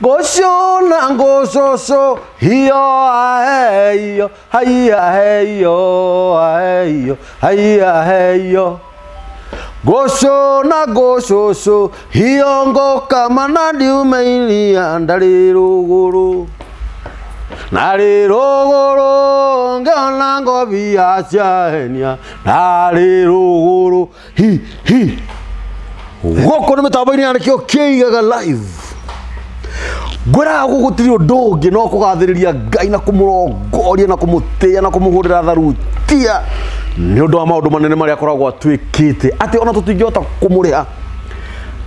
Goshona ngoshoso hiyo aheyo haya heyo aheyo haya heyo Goshona goshoso hiyo ngoka manadi umeilia ndariruguru Nariruguru ngana ngobi aciania Nariruguru hi Goko nĩ mĩtambo-inĩ ya nĩkĩo kĩigaga live Gwĩraga gũgũtirĩ ũndũ ũngĩ no kũgathĩrĩria Ngai na kũmũrongoria na kũmũtĩĩa na kũmũhũrĩra tharutia nĩ ũndũ wa maũndũ manene marĩa akoragwo atuĩkĩte atĩ ona tũtingĩhota kũmũrĩha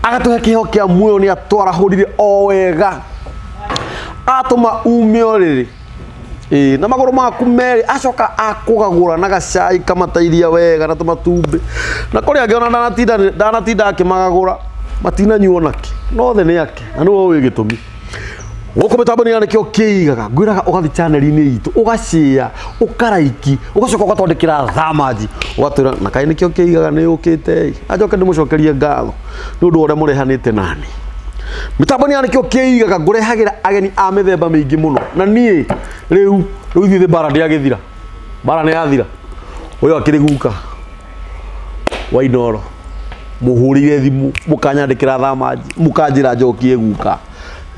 agatũhe kĩheo kĩa muoyo nĩ atwarahũrire o wega atũma ume ũrĩrĩ na magũrũ maku merĩ acoka akũgagũra na gacai kamatairia wega na tũmatumbĩ na kũrĩa angĩ ona ndanatinda akĩmagagũra matinanyuo nake no the nĩ ake na nĩwe ũĩ gĩtũmi gũkũ mĩtambo-inĩ ya nĩkĩo kĩigaga ngwĩraga ũgathiĩ channel-inĩ itũ ũgashare ũkaraiki ũgacoka ũgatwandĩkĩra thamaji ũgatwĩra na kaĩ nĩkĩo kĩigaga nĩ ũkĩte ajoke ndĩmũcokerie ngatho nĩ ũndũ ũrĩa mũrehanĩte nani mĩtambo-inĩ ya nĩkĩo kĩigaga ngũrehagĩra ageni a mĩthemba mĩingĩ mũno na niĩ rĩu ithuĩ mbara ndĩagĩthira mbara nĩ yathira ũyũ akĩrĩ guka wa Inooro mũhũrĩire thimũ mũkanyandĩkĩra thamaji mũkanjĩra njokie guka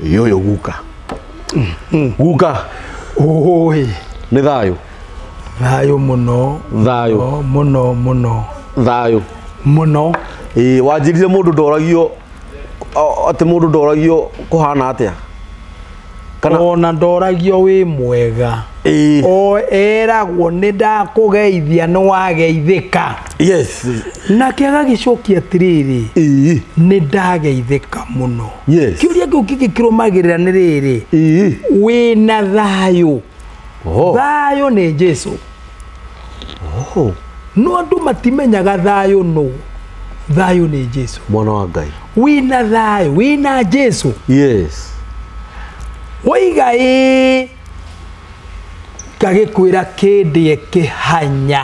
yoyo guka guka oi nĩ thayũ thayũ mũno thayũ mũno thayũ mũno wanjĩrire mũndũ ndoragio atĩ mũndũ ndoragio kũhana atĩa kana ona ndoragio wĩ mwega o eragwo nĩ ndakũgeithia nĩ wageithĩka yes nake agagĩcokia atĩrĩrĩ nĩ ndageithĩka mũno kĩũria kĩu kĩngĩkĩrũmagĩrĩra nĩ rĩrĩ wĩna thayũ thayũ nĩ Jesũ no andũ matimenyaga thayũ no thayũ nĩ Jesũ mwana wa Ngai wĩna thayũ wĩna Jesũ yes oiga gagĩkwĩra kĩndĩ kĩhanya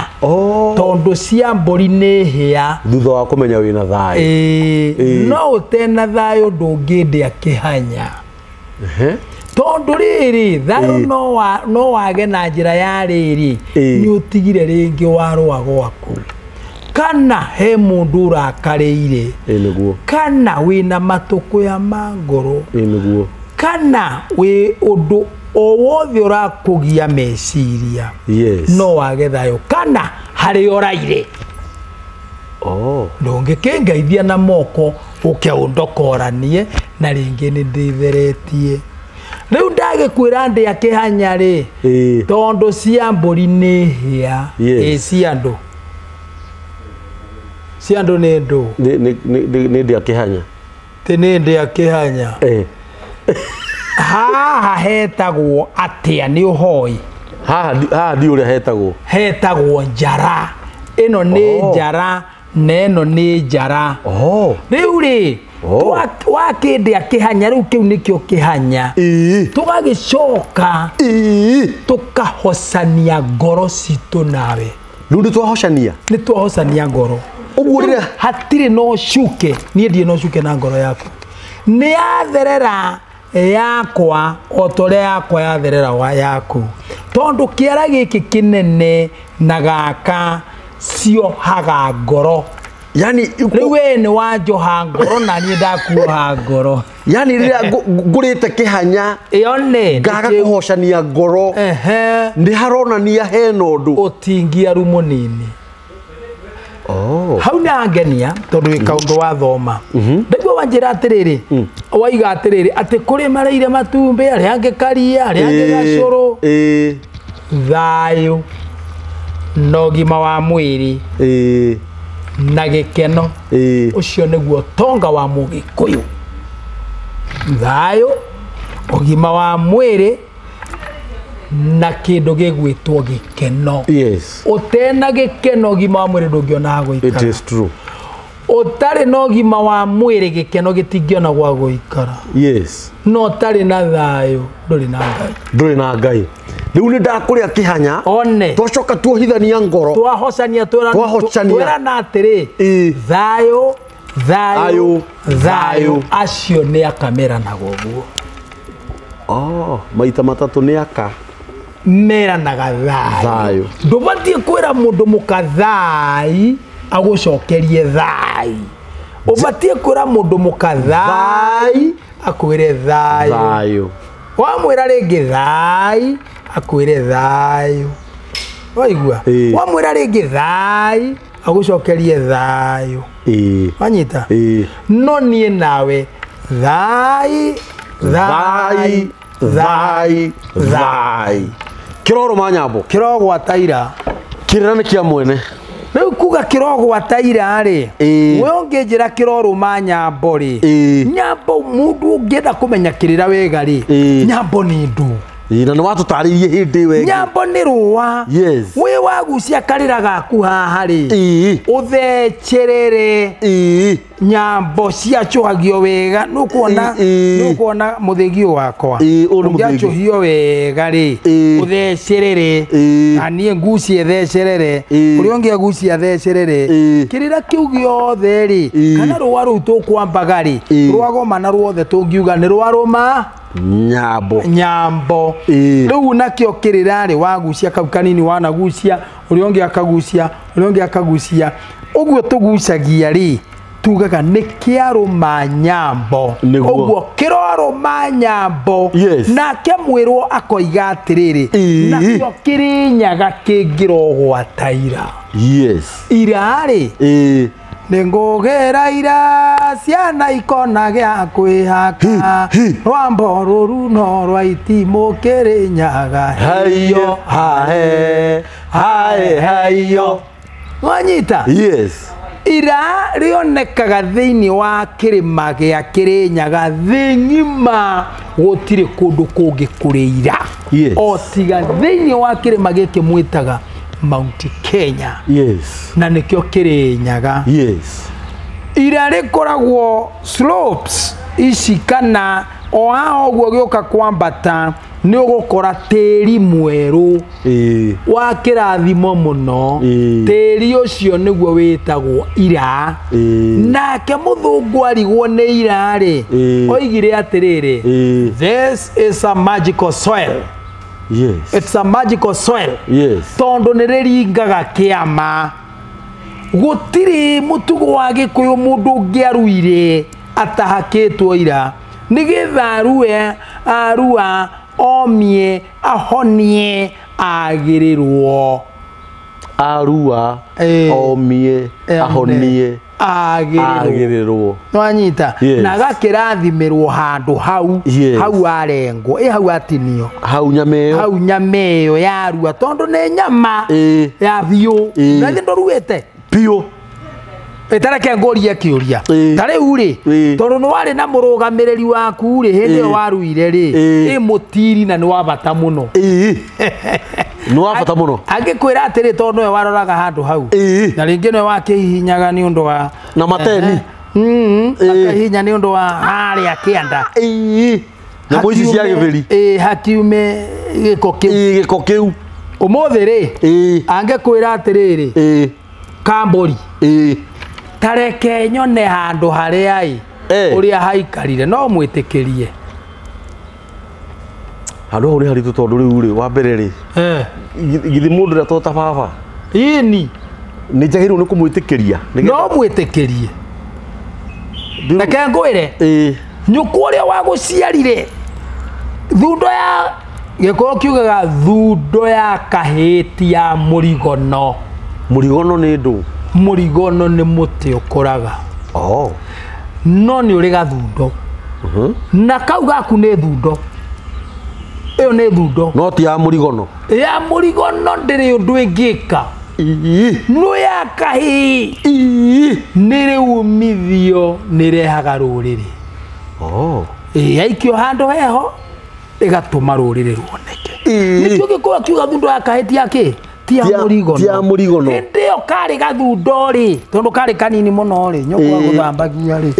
tondũ cia mbũri nĩ hĩa thutha wa kũmenya wĩna thayũ no ũtena thayũ ndũngĩndĩa kĩhanya tondũ rĩrĩ thayũ no wage na njĩra ya rĩrĩ nĩ ũtigire rĩngĩ warũa gwaku kana he mũndũ ũrakarĩire kana wĩna matũkũya ma ngoro kana wĩ ũndũ o wothe ũrakũgia meciria no wage thayũ kana harĩ ũraire ndũngĩkĩngeithia na moko ũke ũndokoranie na rĩngĩ nĩ ndĩtheretie rĩu ndagĩkwĩra ndĩa kĩhanya rĩ tondũ cia mbũri nĩ hĩa cia andũ nĩ ndũ nĩ ndĩa kĩhanya nĩ ndĩa kĩhanya haha hetagwo atĩa nĩ ũhoi haha ndi ũrĩa hetagwo njara ĩno nĩ njara na ĩno nĩ njara rĩu rĩ wakĩndĩa kĩhanya rĩu kĩu nĩkĩo kĩhanya tũgagĩcoka tũkahocania ngoro citũ nawe rĩu nĩ twahocania ngoro hatirĩ no cuke niĩ ndirĩ no cuke na ngoro yaku nĩ yatherera yakwa o tore yakwa yatherera wa yaku tondũ kĩara gĩkĩ kĩnene na gaka ciohaga ngoro yani rĩu we nĩ wanjoha ngoro na niĩ ndakuoha ngoro yani rĩrĩa ngũrĩte kĩhanya ngaga kũhocania ngoro nĩ haronania hena ũndũ ũtingiaru mũnini hau nĩ angenia tondũ wĩ kaũndũ wathoma ndĩguo wanjĩra atĩrĩrĩ waiga atĩrĩrĩ atĩ kũrĩ mareire matumbĩ arĩa angĩ karia arĩa angĩ gacũrũ thayũ na ũgima wa mwĩrĩ na gĩkeno ũcio nĩguo tonga wa Mũgĩkũyũ thayũ ũgima wa mwĩrĩ na kĩndũ gĩgwĩtwo gĩkeno ũtena gĩkeno ũgima wa mwĩrĩ ndũngĩona gũikara it is true ũtarĩ na ũgima wa mwĩrĩ gĩkeno gĩtingĩona gwa gũikara no ũtarĩ na thayũ ndũrĩ na Ngai rĩu nĩ ndakũrĩa kĩhanya twacoka tuohithania ngoro twahocania twĩrana atĩrĩ thayũ acio nĩ akameranaga ũguo maita matatu nĩ aka meranaga thayo ndũbatie kwĩra mũndũ mũkathai agũcokerie thai ũbatie kwĩra mũndũ mũkathai akwĩre thayo wamwĩra rĩngĩ thai akwĩre thayo waigua wamwĩra rĩngĩ thai agũcokerie thayo wanyita no niĩ nawe thai thai thai thai Kiroro Manyambo Kiroro gwa Taira kirira nĩ kĩa mwene rĩu kuga Kiroro gwa Taira rĩ we ũngĩnjĩra Kiroro Manyambo rĩ Nyambo mũndũ ũngĩenda kũmenya kĩrĩra wega rĩ Nyambo nĩ ndu na nĩ watũtarĩirie hĩndĩ wega Nyambo nĩ rũa we wagucia karĩra gaku haha rĩ ũthecerere Nyambo ciacuhagio wega nũkuona mũthĩgio wakwa ũngĩacuhio wega rĩ ũthecerere na niĩ ngucie thecerere ũrĩa ũngĩ agucia thecerere kĩrĩra kĩu gĩothe rĩ kana rũa rũu tũkwambaga rĩ rwagomana ruothe tũngiuga nĩ rwarũma Nyambo rĩu nakĩo kĩrĩra rĩ wagucia kau kanini wanagucia ũrĩa ũngĩ akagucia ũrĩa ũngĩ akagucia ũguo tũgucagia rĩ tugaga nĩ kĩarũma Nyambo ũguo kĩrorũma Nyambo nake mwĩrwo akoiga atĩrĩrĩ nakĩo kĩrĩnyaga kĩngĩrogwa Taira ira rĩ nengogera ira ciana ikona gĩa kwĩhaka rwambo rũru no rwa itimũ Kĩrĩnyaga hayo hae hae hayo wanyita ira rĩonekaga thĩinĩ wa kĩrĩma gĩa Kĩrĩnyaga thĩ ng'ima gũtirĩ kũndũ kũngĩ kũrĩ ira o tiga thĩinĩ wa kĩrĩma gĩkĩ mwĩtaga Mount Kenya na nĩkĩo Kĩrĩnyaga ira rĩkoragwo slopes ici kana o haha ũguo gĩũka kwambata nĩ ũgũkora tĩri mwerũ wa kĩrathimo mũno tĩri ũcio nĩguo wĩtagwo ira nake mũthũngũ arigwo nĩ ira rĩ oigire atĩrĩrĩ this is a magical soil it's a magical soil tondũ nĩ rĩringaga kĩama gũtirĩ mũtugo wa Gĩkũyũ mũndũ ũngĩaruire atahakĩtwo ira nĩgetha arua omie ahonie agĩrĩrwo arua omie ahonie agĩrĩrwo nwanyita na gakĩrathimirwo handũ hau arengwo hau atinio hau nyameyo ya arua tondũ nĩ nyama ya biũ na ndũruĩte biũ Etareke ngoria kĩũria tarĩu rĩ tondũ nĩ warĩ na mũrũgamĩrĩri waku rĩ hĩndĩ ĩyo waruire rĩ mũtiri na nĩ wa bata mũno nĩ wa bata mũno angĩkwĩra atĩrĩ tondũ we waroraga handũ hau na rĩngĩ nĩ wakĩhihinyaga nĩ ũndũ wa na mateni akahihinya nĩ ũndũ wa harĩa kĩanda na mũici cia gĩtheri hakiume gĩko kĩu ũmũthĩ rĩ angĩkwĩra atĩrĩrĩ Kambori tareke nyone handũ harĩa ũrĩa haikarire no mwĩtĩkĩrie handũ hau nĩ haritũ tondũ rĩu rĩ wa mbere rĩ githĩ mũndũ ũrĩa tota baba ini nĩ njagĩrĩirwo nĩ kũmwĩtĩkĩria no mwĩtĩkĩrie reke ngwĩre nyũkwa ũrĩa wagũciarire thundo ya Gĩkũyũ kiugaga thundo ya kahĩti ya mũrigono nĩ ndũ mũrigono nĩ mũtĩ ũkũraga no nĩ ũrĩ gathundo na kau gaku nĩ thundo ĩyo nĩ thundo no ti ya mũrigono ndĩrĩ ũndũ ĩngĩka no ya kahĩ nĩ rĩ umithio nĩ rehaga rũrĩrĩ yaikio handũ heho ĩgatũma rũrĩrĩ ruoneke nĩkĩo Gĩkũyũ kiuga thundo ya kahĩti yake tia mũrigono ndio kari gathundo ri tondu kari kanini muno ri nyũkwa gũthambagia ri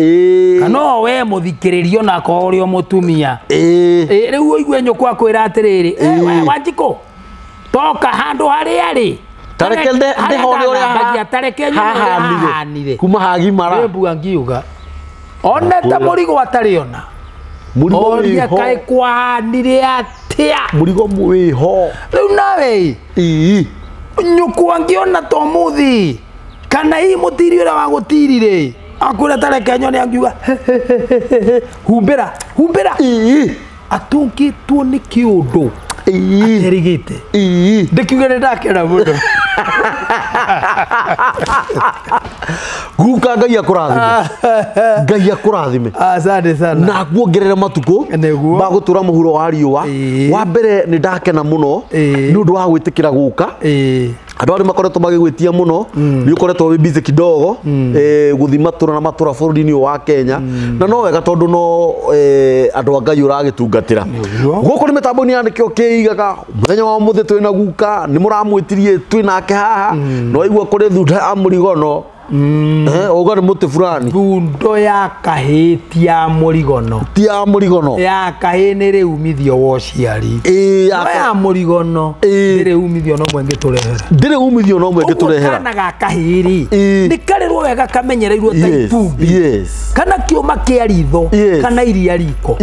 kana we mũthikĩrĩrio na korio mũtumia rĩu ũigue nyũkwa kwĩra atĩrĩrĩ we Wanjikũ toka handũ harĩa ri tareke ndĩhore ũrĩa tareke hahanire kuma hagimara mbua ngiuga onete mũrigo atarĩ ona oria kae kwanire atia murigo mwiho riu nawe nyuku angiona tomuthi kana hii mutiri ura wa gutirire akura tareke nyone angiuga humbira atungitwo ni kiundu aterigite ndikiuga ndakera mundu guka ngai akurathime asante sana na kuongerera matuko bagutura muhuro wa riua wa mbere ni ndakena muno ni undu wa gwitikira guka andu ari makoretwo magigwitia muno ni ukoretwo wi busy kidogo guthi matura na matura bururi-ini wa Kenya na no wega tondu no andu ngai uragitungatira guku ni mitambo-ini ya nikio kiigaga muthenya wa muthi twina guka ni muramwitirie twinake haha no igua kuri thunda amurigono oga ni muti fulani thundo ya kahiti ya murigono ti ya murigono ya kahini ri umithio wo ciari ya murigono ndire umithio no mwenge turehera kana ga kahiri ni karirwo wega kamenyereirwo ta ipumbi kana kioma kia ritho kana iria riko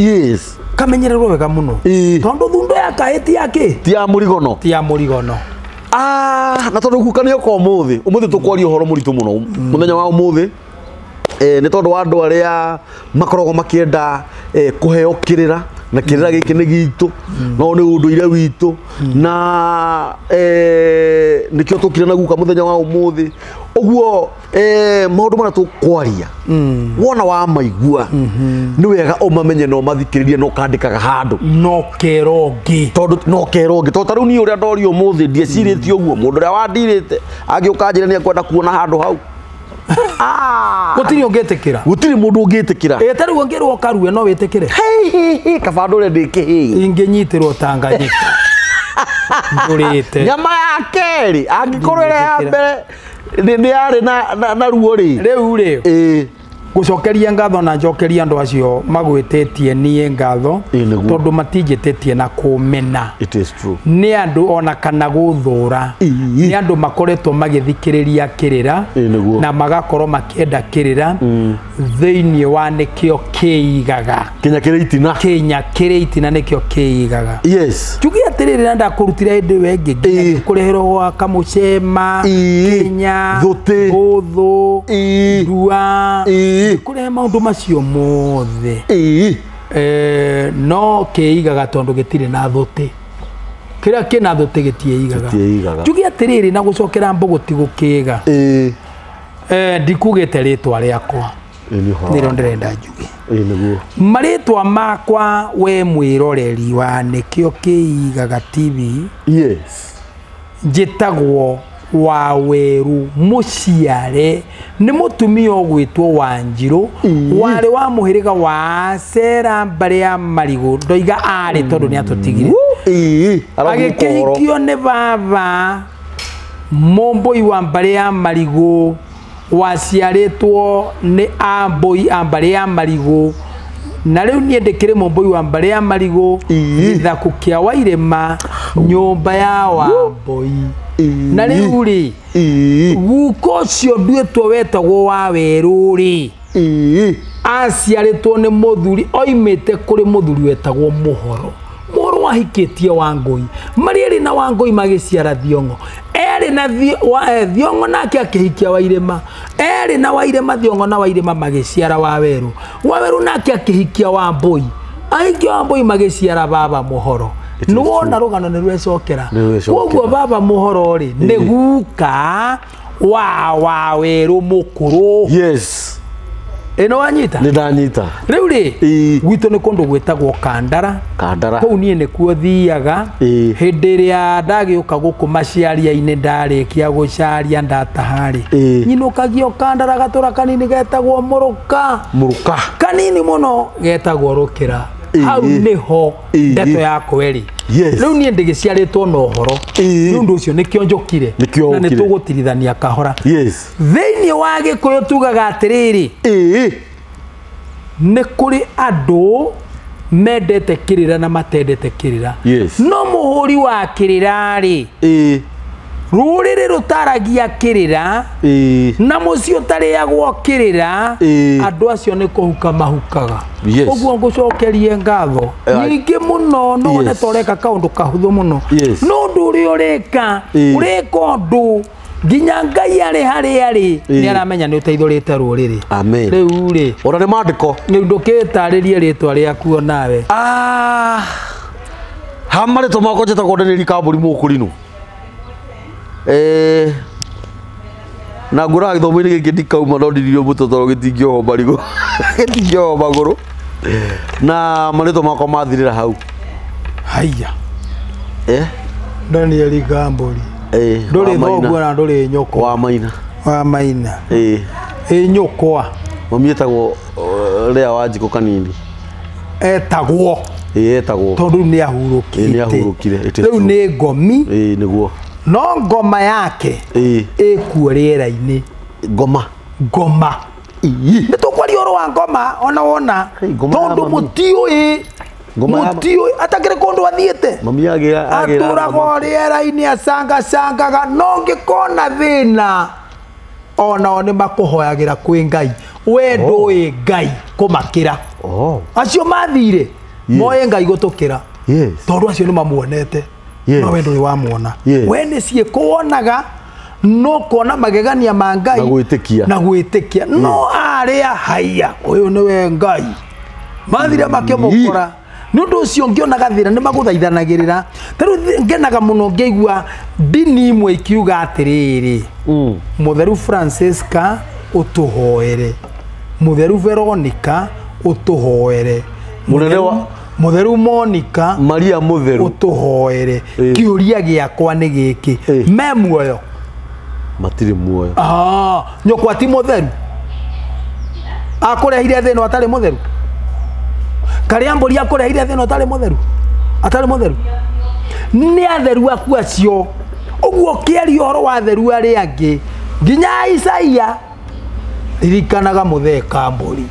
kamenyererwo wega muno tondu thundo ya kahiti yake ti ya murigono na tondu gukania ko umuthi tukwaria horo muritu muno muthenya wa umuthi ni tondu wa andu aria makorogo makienda kuheo kirira na kirira giki ni gitu no ni unduire witu na nikio tukire na guka muthenya wa umuthi uguo maundu mara tukwaria wona wa maigua ni wega umamenye no mathikiririe no kandikaga handu no kerongi tondu tariu ni uria ndori umuthi ndieciritie uguo mundu uria wandirite agiuka njira ni akwenda kuona handu hau gutiri ungetikira gutiri mundu ungetikira tariu ngirwo karue no witikire kabando ule ndikihii ingenyitirwo Tanganyika ndurite nyama ya keri angikorwo ile ya mbere ni ari na ruo riu gucokeria ngatho na njokeria andu acio magwitetie nie ngatho tondu matinjitetie na kumena it is true ni andu ona kana guthura ni andu makoretwo magithikiriria kirira na magakorwo makienda kirira thiini wa nikio kiigaga Kenya kiri itina nikio kiigaga tugi atiriri na ndakurutira indi wengi kurehero gwa kamucema Kenya guthu ndua kure maundu macio mothe no kiigaga tondu gitire na thuti kira kina thuti gitiigaga tugi atiriri na gucokera mbuguti gukiga ndikugite ritwa riakwa niro ndirenda njuge maritwa makwa we mwiroreri wa nikio kiigaga TV njitagwo Waweru Muciare ni mutumia ogwitwo Wanjiru wari wa muhiriga wa Sera Mbaria Marigo ndoiga ari tondu ni atutigire agikihikio ni baba Momboi wa Mbaria Marigo waciaritwo ni Amboi Mbaria Marigo na riu nie ndikire Momboi wa Mbaria Marigo ithaku kia Wairema nyumba ya Wamboi na riu ri guko cio ndwetwo wetagwo Waweru ri aciaritwo ni muthuri oimite kuri muthuri wetagwo Muhoro wahikitie Wangui marieri na Wangui magiciara Thiongo eri na Thiongo nake akihikia Wairema eri na Wairema Thiongo na Wairema magiciara Waweru nake akihikia Wamboi aikia Wamboi magiciara baba Muhoro nuwona rugano ni rwecokera koguo baba Muhoro ri ni guka wa Waweru mukuru eno wanyita ni ndanyita riu ri gwitu ni kundu gwetagwo Kandara kou nie ni kuo thiaga hindi ria ndagiuka guku maciaria-ini ndarikia gucaria ndatahari nyinukagio Kandara gatura kanini getagwo Muruka kanini muno getagwo Rukira hau niho ndeto yako eri riu nie ndigiciaritwo na uhoro nundu ucio ni kionjokire na ni tugutirithania kahora thiini wa Gikuyu tugaga atiriri ni kuri andu mendete kirira na matendete kirira no muhuri wa kirira ri rurire rutaragia kirira na mucio tariagwo kirira andu acio ni kuhuka mahukaga oguo ngucokerie ngatho nyingi muno no ne toreka kaundu kahuthu muno no nduri urika undu ginya Ngai ari hari ari ni aramenya ni uteithurite ruriri amen riu ri ora ni mandiko ni ndukitaririe ritwa riaku onawe hamare tomako jeta kodeneri kaburi mukurinu na ngura githomo-ini giki ndikauma no ndiririo mutotoro gitingioho marigo gitingioho maguru na marito makwa mathirira hau haya Daniel Gambori nduri thoguo na nduri nyoko wa maina nyokwa mami etagwo ria Wanjiku kanini etagwo tondu ni ahurukire riu ni ngomi niguo no ngoma yake ikuo riera-ini ngoma nitukwaria oro wa ngoma ona wona tondu mutiui atakire kundu athiete mami aturago riera-ini acangaga no ngikona thina ona ni makuhoyagira kwi Ngai we ndui Ngai kumakira acio mathire moye Ngai gutukira tondu acio ni mamuonete no we ndui wamuona we ni ciikuonaga no kona magegania ma Ngai na gwitikia no aria haya uyu ni we Ngai mathire makimukora nundu ucio ngionaga thira ni maguthaithanagirira taru ngenaga muno ngeigua dini imwe ikiuga atiriri mutheru Francisca utuhoere mutheru Veronica utuhoere mutheru Monica Maria mutheru utuhoere kiuria giakwa ni giki me muoyo matiri muoyo nyokwa ti mutheru akurehire thino atari mutheru Kariambori akurehire thino atari mutheru ni atheru aku acio uguo kieri horo wa theru ari angi nginya Isaia ririkanaga Muthee Kambori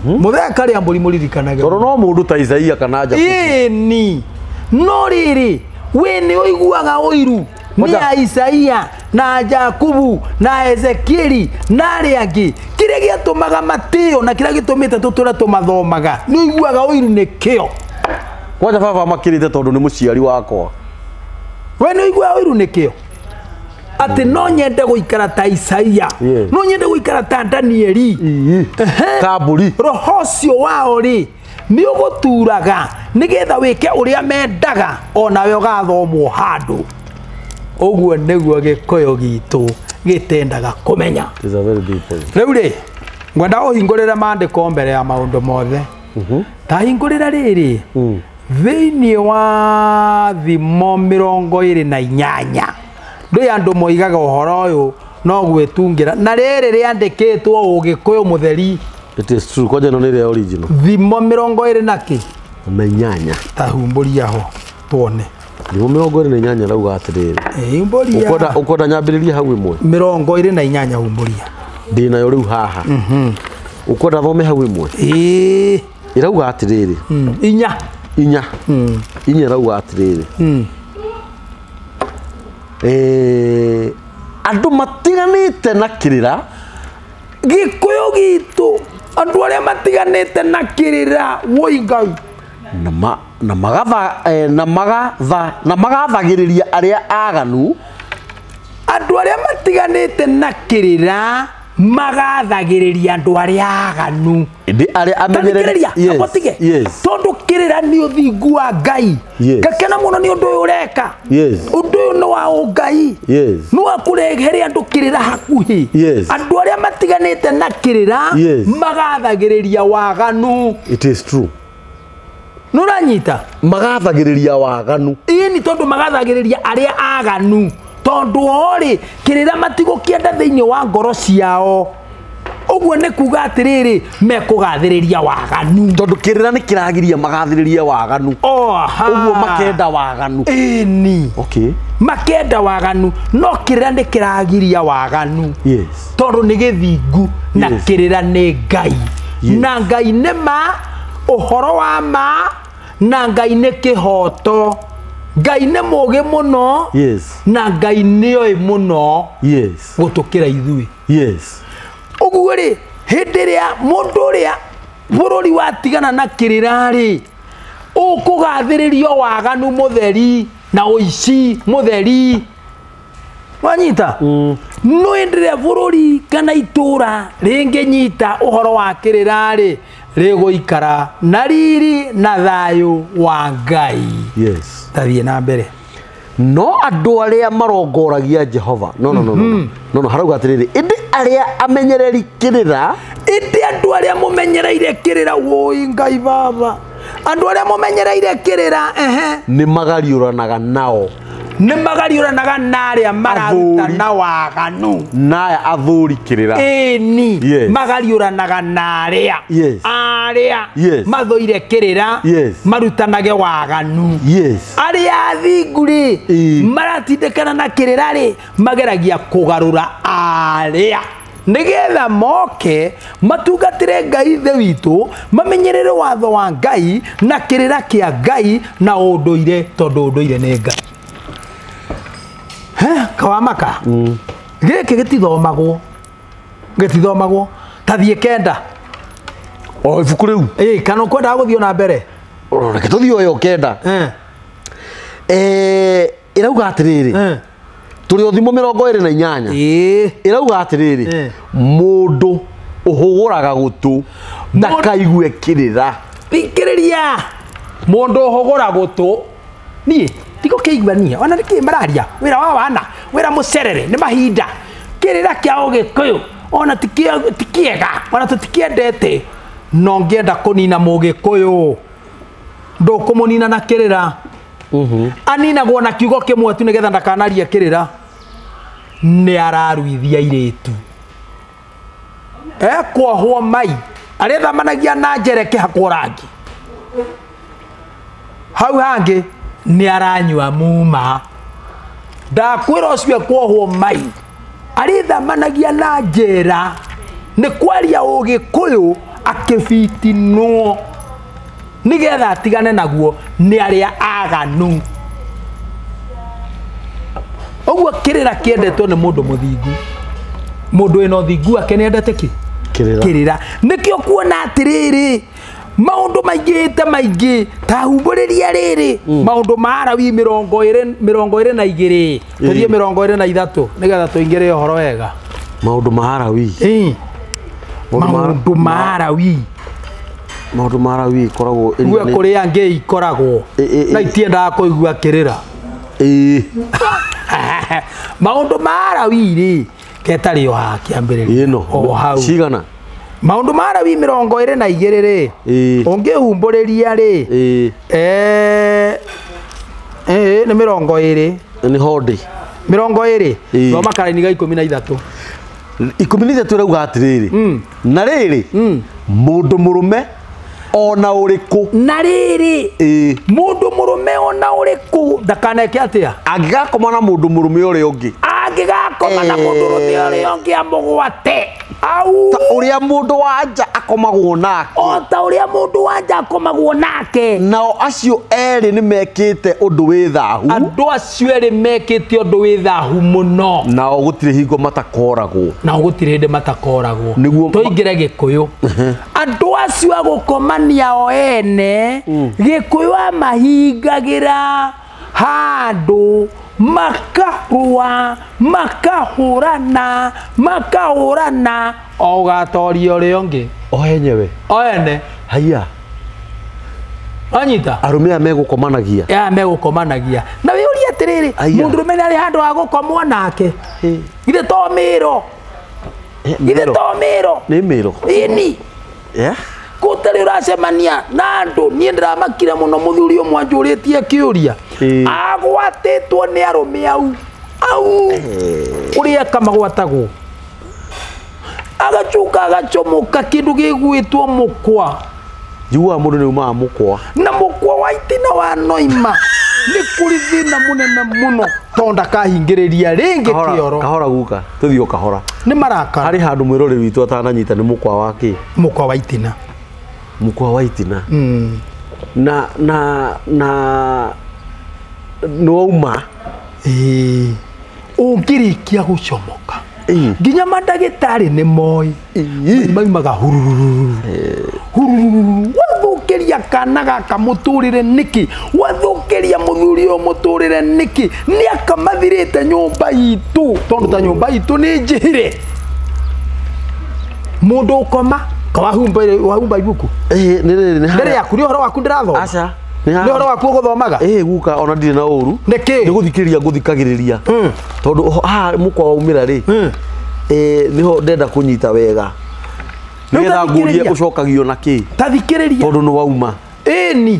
Muthee Kariambori muririkanaga toro no mundu ta Isaia kana Jakubu ni no riri we ni oiguaga oiru ni Isaia na Jakubu na Ezekieli na ariangi kire giatumaga matio na kire gitumite tutura tumathomaga ni oiguaga oiru ni kio kwaja baba makirite tondu ni muciari wakwa we ni oiguaga oiru ni kio ati no nyende guikara ta Isaia no nyende guikara ta Danieli Kambori roho cio wao ri ni uguturaga nigetha wike uria mendaga onawe ugathomwo handu oguo niguo gikoyo gitu gitendaga kumenya riu ri ngwenda uhingurire mandiko mbere ya maundu mothe ta hingurira riri thiini wa thimo 28 ndi andu moigaga uhoro uyu no gwitungira na riri riandikitwo ugikuyu mutheri it is true kwaje no ni original thimo 28 ta humburia ho tuone thimo 28 rauga atiriri humburia ukoda nyambiriria hau imwe 28 humburia ndina yo riu haha ukoda thome hau imwe irauga atiriri inya rauga atiriri andu matiganite na kirira gikuyu gitu andu aria matiganite na kirira woi Ngai na magathagiriria aria aganu andu aria matiganite na kirira magathagiriria andu aria aganu ndi aria amenyereria tondu kirira ni uthingu wa Ngai gakena muno ni undu ureka undu no wa Ngai no akurehere andu kirira hakuhi andu aria matiganite na kirira magathagiriria waganu it is true nuranyita magathagiriria waganu ni tondu magathagiriria aria aganu tondu ori kirira matigo kienda thiini wa ngoro ciao uguo ni kuga atiriri mekugathiriria waganu tondu kirira ni kiragiria magathiriria waganu uguo makenda waganu ni makenda waganu no kirira ni kiragiria waganu tondu ni githingu na kirira ni Ngai na Ngai ni ma uhoro wa ma na Ngai ni kihoto Ngai nĩ mũũgĩ mũno. Yes. Na Ngai nĩoĩ mũno. Yes. Gũtũkĩra ithuĩ. Yes. Ũguo rĩ, hĩndĩ ĩrĩa mũndũ ũrĩa bũrũri watigana na kĩrĩra rĩ, ũkũgathĩrĩrio waganu mũtheri na ũici mũtheri. Wanyita? No hĩndĩ ĩrĩa bũrũri kana itũũra rĩngĩnyita ũhoro wa kĩrĩra rĩ, rĩgũikara na riri na thayũ wa Ngai. Yes. Tathiĩ na mbere. No andũ arĩa marongoragia Jehova. No harauga atĩrĩrĩ, ĩndĩ arĩa amenyereri kĩrĩra, ĩndĩ andũ arĩa mũmenyereire kĩrĩra, woi Ngai baba, andũ arĩa mũmenyereire kĩrĩra, nĩ magariũranaga nao, nĩ magariũranaga na arĩa mararuta na waganu, naya athuri kĩrĩra. Ĩni. Yes. Magariũranaga na arĩa. Yes. Arĩa. Yes. Mathũire kĩrĩra. Yes. Marutanage waganu. Yes. Arĩa athingu rĩ, maratindĩkana na kĩrĩra rĩ, mageragia kũgarũra arĩa, nĩgetha moke matungatĩre Ngai ithe witũ, mamenyerere watho wa Ngai na kĩrĩra kĩa Ngai na ũndũire, tondũ ũndũire nĩ Ngai. Kawamaka. Gĩkĩ gĩtithomagwo. Tathiĩ kenda. O ibuku rĩu. Kana ũkwendaga gũthiĩ na mbere? Reke tũthiĩ oyo kenda. Ĩrauga atĩrĩrĩ, tũrĩ othimo 28. Ĩrauga atĩrĩrĩ, mũndũ ũhũgũraga gũtũ ndakaigue kĩrĩra. Thikĩrĩria. Mũndũ ũhũgũra gũtũ niĩ tiko kĩiguania, ona nĩkĩ mararia wĩra wa wana, wĩra mũcerere nĩ mahinda. Kĩrĩra kĩa Ũgĩkũyũ ona tikĩega, ona tũtikĩendete, no ngĩenda kũnina Mũgĩkũyũ, ndũkũmũnina na kĩrĩra. Aninagwo na kiugo kĩmwe tu nĩgetha ndakanarie kĩrĩra. Nĩ araruithia airĩtu, ekwohwo mai, arĩthamanagia na njereke hakwo rangi. Hau hangĩ nĩ aranyua muma. Ndakwĩra ũcio ekwohwo mai, arĩthamanagia na njera, nĩ kwaria Ũgĩkũyũ akĩbitinwo, nĩgetha atigane naguo nĩ arĩa aganu. Ũguo kĩrĩra kĩendetwo nĩ mũndũ mũthingu. Mũndũ wĩna ũthingu wake nĩendete kĩ? Kĩrĩra. Nĩkĩo kuona atĩrĩrĩ, maũndũ maingĩ ta humbũrĩria rĩrĩ, maũndũ ma Alawii 22 tũthiĩ 23 nĩgetha tũingĩre ũhoro wega. Maũndũ ma Alawii. Maũndũ ma Alawii. Maũndũ ma Alawii koragwo Gwe kũrĩ angĩ ikoragwo na itiendaga kũigua kĩrĩra. Maũndũ ma Alawii rĩ, ketarĩ o ha kĩambĩrĩria. O hau. Cigana? Maũndũ ma Alawii 22 rĩ, ũngĩhumbũrĩria rĩ, nĩ 20. Nĩ hondĩ. 20. Thoma Karaini ga 13. 13 rauga atĩrĩrĩ, na rĩrĩ, mũndũ mũrũme ona ũrĩkũ, na rĩrĩ, mũndũ mũrũme ona ũrĩkũ ndakaneke atĩa, angĩgakoma na mũndũ mũrũme ũrĩa ũngĩ, angĩgakoma na mũndũ mũrũme ũrĩa ũngĩ amũgwate, au ta ũrĩa mũndũ wa nja akomagwo nake, o ta ũrĩa mũndũ wa nja akomagwo nake. Nao acio erĩ nĩ mekĩte ũndũ wĩ thahu. Andũ acio erĩ mekĩte ũndũ wĩ thahu mũno. Nao gũtirĩ hingo matakoragwo. Nao gũtirĩ hĩndĩ matakoragwo. Nĩguo tũingĩre Gĩkũyũ. Andũ acio agũkomania o ene, Gĩkũyũ amahingagĩra handũ, makarũa, makahũrana, o ũgatoria ũrĩa ũngĩ. O enyewe. O ene. Haiya. Anyita. Arũme aya megũkomanagia. Megũkomanagia. Na wĩũria atĩrĩrĩ, mũndũrũme nĩ arĩ handũ ha gũkomwo nake. Githĩ to mĩĩro. Nĩ mĩĩro. Ĩni. Gũtarĩ ũracemania na andũ, niĩ ndĩramakire mũno mũthuri ũmwe anjũrĩtie kĩũria. Agwatĩtwo nĩ arũme au ũrĩa eka magwatagwo, agacuka agacomoka kĩndũ gĩgwĩtwo mũkwa. Njiguaga mũndũ nĩ umaga mũkwa, na mũkwa wa itina wa Noima nĩ kũrĩ thĩna mũnene mũno, tondũ ndakahingĩrĩria rĩngĩ kĩoro. Kahora guka, tũthiĩ o kahora. Nĩ marakara. Harĩ handũ mwĩrore witũ atananyita nĩ mũkwa wa kĩ? Mũkwa wa itina. Mũkwa wa itina. Na nwauma ungirikia gucomoka nginya mandagĩtarĩ nĩ moĩ maimaga hurururu wathukiria kana gaka mũtũrĩre nĩkĩ wathukiria mũthuri ũyũ mũtũrĩre nĩkĩ nĩ akamathirĩte nyũmba itũ tondũ ta nyũmba itũ nĩ njĩhire mũndũ ũkoma wahumba ibuku nĩ yaku nĩ ũhoro waku ndĩrathoma nĩ ũhoro waku ũgũthomaga guka ona ndirĩ na ũru nĩkĩ nĩ gũthikĩrĩria ngũthikagĩrĩria tondũ haha mũkwa waumĩra rĩ niho ndenda kũnyita wega nĩgetha ngũrie ũcokagio na kĩ ta thikĩrĩria tondũ nĩ wauma ĩni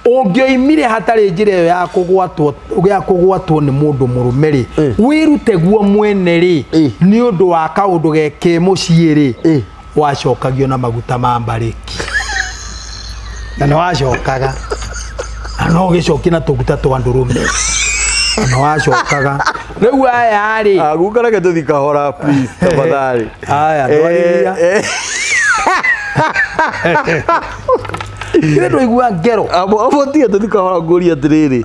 ũngĩoimire hatarĩ njĩra ĩyo ya kũgwatwo nĩ mũndũ mũrũme rĩ wĩrute guo mwene rĩ nĩ ũndũ wa kaũndũ geke mũciĩ rĩ wacokagio na maguta ma mbarĩki na nĩ wacokaga na no ũgĩcokie na tũguta twa ndũrũme na wacokaga rĩu aya rĩ guka reke tũthi kahora please tafadhali aya ndwarĩria kĩrĩ ndũigua ngero abo tiga tũthi kahora ngũria atĩrĩrĩ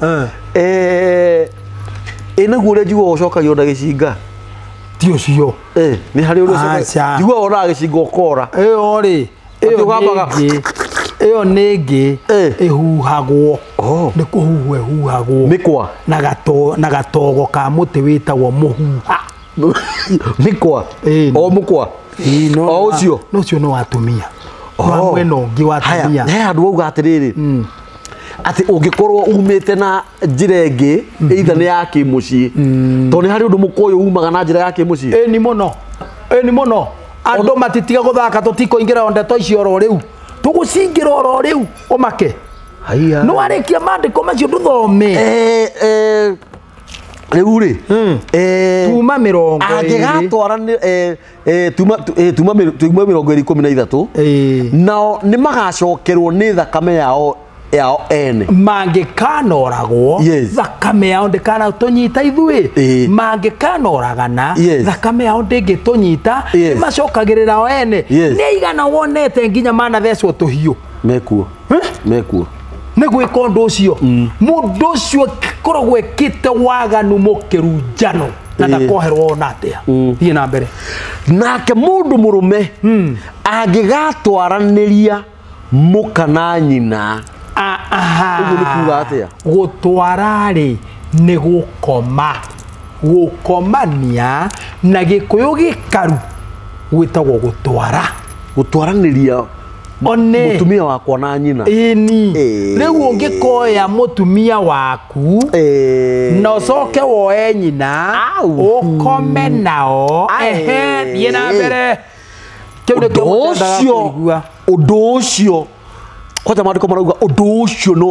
naguo ũrĩa njiguaga ũcokagio na gĩcinga ti ũcio nĩ harĩ ũrĩa njiguaga ũraga gĩcinga ũkora ĩyo rĩ ĩyo nĩ ĩngĩ ĩhuhagwo nĩ kũhuhwo ĩhuhagwo mĩkwa na gatogo ka mũtĩ wĩtagwo mũhuha mĩkwa o mũkwa o ũcio ũcio nĩ watumia wa mwena ũngĩ watumia he handũ wauga atĩrĩrĩ atĩ ũngĩkorwo umĩte na njĩra ĩngĩ either nĩ ya kĩmũciĩ tondũ nĩ harĩ ũndũ mũkũyũ umaga na njĩra ya kĩmũciĩ ĩni mũno andũ matitiga gũthaka tũtikũingĩra ndeto icio oro rĩu tũgũcingĩra oro rĩu ũmake nĩ warĩkia maandĩko macio ndũthome rĩu rĩ tuma 20 angĩgatwara tuma 2013 nao nĩ magacokerwo nĩ thakame yao ene mangĩkanoragwo thakame yao ndĩkanatũnyita ithuĩ mangĩkanoragana thakame yao ndĩngĩtũnyita macokagĩrĩra o ene nĩ aigana wonete nginya manathecwo tũhiũ mekuo nĩ gwĩka ũndũ ũcio mũndũ ũcio koragwo ekĩte waganu mũkĩru njano na ndakoherwo ona atĩa thiĩ na mbere nake mũndũ mũrũme angĩgatwaranĩria mũka na nyina gũtwara rĩ nĩ gũkomania na gĩkũyũ gĩkaru gwĩtagwo gũtwaranĩria mũtumia wakwa na nyina ĩni rĩu ũngĩkoya mũtumia waku na ũcoke woe nyina ũkome nao thiĩ na mbere ũndũ ũcio kwata maandĩko marauga ũndũ ũcio nĩ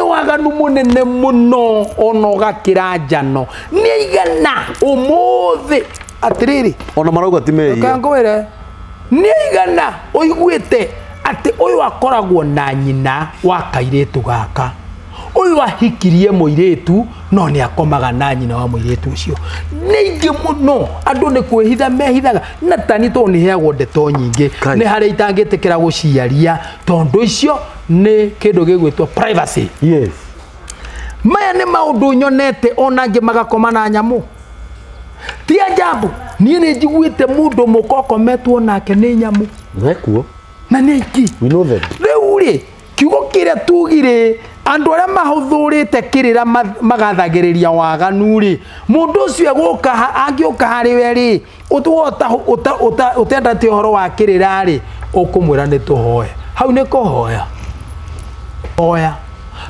waganu mũnene mũno ona ũgakĩra njano nĩ aigana ũmũthĩ atĩrĩrĩ ona marauga ti mehia kangwĩre nĩ aigana ũiguĩte atĩ ũyũ akoragwo na nyina wa kairĩtu gaka ũyũ ahikirie mũirĩtu no nĩ akomaga na nyina wa mũirĩtu ũcio nĩ ingĩ mũno andũ nĩ kwĩhitha mehithaga na tani tondũ nĩ heagwo ndeto nyingĩ nĩ harĩa itangĩtĩkĩra gũciaria tondũ icio nĩ kĩndũ gĩgwĩtwo privacy maya nĩ maũndũ nyonete ona angĩ magakoma na nyamũ ti ajabu niĩ nĩ njiguĩte mũndũ mũkokometwo nake nĩ nyamũ na nĩ aingĩ rĩu rĩ kiugo kĩrĩa tugire andũ arĩa mahũthũrĩte kĩrĩra magathagĩrĩria waganu rĩ mũndũ ũcio angĩũka harĩ we rĩ ũtendete ũhoro wa kĩrĩra rĩ ũkũmwĩra nĩ tũhoya hau nĩ kũhoya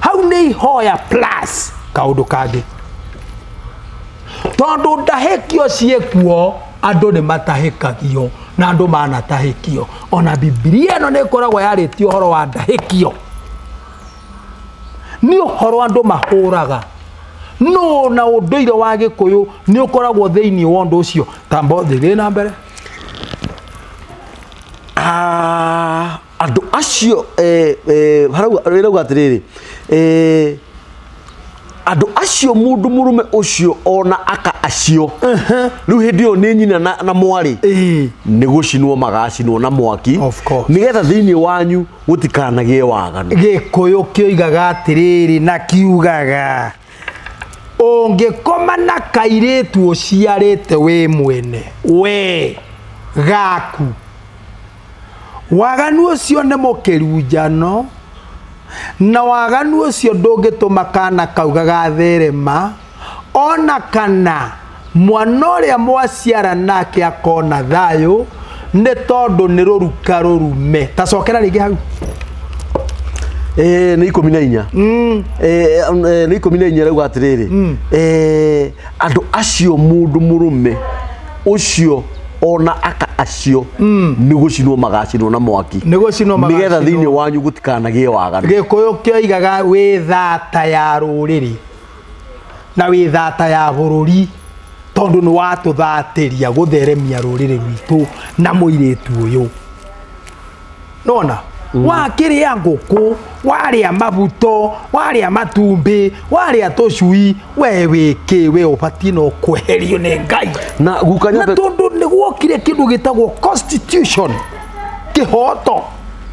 hau nĩ ihoya plus kaũndũ kangĩ tondũ ndahĩkio ciĩkuo andũ nĩ matahĩkagio na andũ manatahĩkio ona Biblia ĩno nĩ ĩkoragwo yarĩtio ũhoro wa ndahĩkio nĩ ũhoro andũ mahũraga no na ũndũire wa Gĩkũyũ nĩ ũkoragwo thĩinĩ wa ũndũ ũcio tambo thiĩ na mbere andũ acio harauga atĩrĩrĩ andu acio mundu murume ucio ona aka acio riu hindi yo ni nyina na mwari ni gucinwo magacinwo na mwaki nigetha thiini wanyu gutikanagie waganu gikuyu kioigaga atiriri na kiugaga ungikoma na kairitu uciarite we mwene we gaku waganu ucio ni mukirunjano na waganu ucio ndungituma kana kauga gatherema ona kana mwana uria mwaciara nake akona thayo ni tondu ni ruruka rurume tacokera ringi hau ni 14 ni 14 rauga atiriri andu acio mundu murume ucio ona aka acio ni gucinwo magacinwo na mwaki nigetha thiini wanyu gutikanagie waganu gikuyu kioigaga wi thata ya ruriri na wi thata ya bururi tondu ni watuthatiria gutheremia ruriri rwitu na muiritu uyu nona wakiria nguku waria mabuto waria matumbi waria tucui we wiki we ubatie no kweherio ni Ngai na gukanya na tondu ni gwokire kindu gitagwo constitution kihoto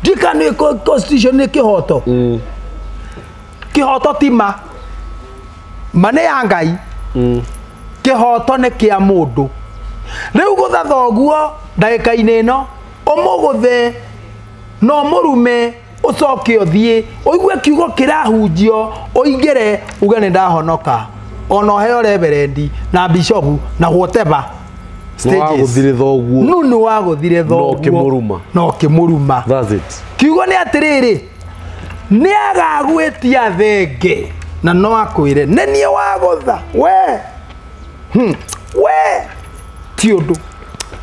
dikane constitution ni kihoto kihoto tima mane ya Ngai kihoto ni kia mundu riu guthatha oguo ndagika-ini ino umuguthe no murume ucoke uthie uigue kiugo kirahunjio uingire uge ni ndahonoka ona heo reverendi na bishop na whatever stages nunu waguthire thoguo no kimuruma that's it kiugo ni atiriri ni agagwetia thenge na no akwire ni nie wagotha we we ti undu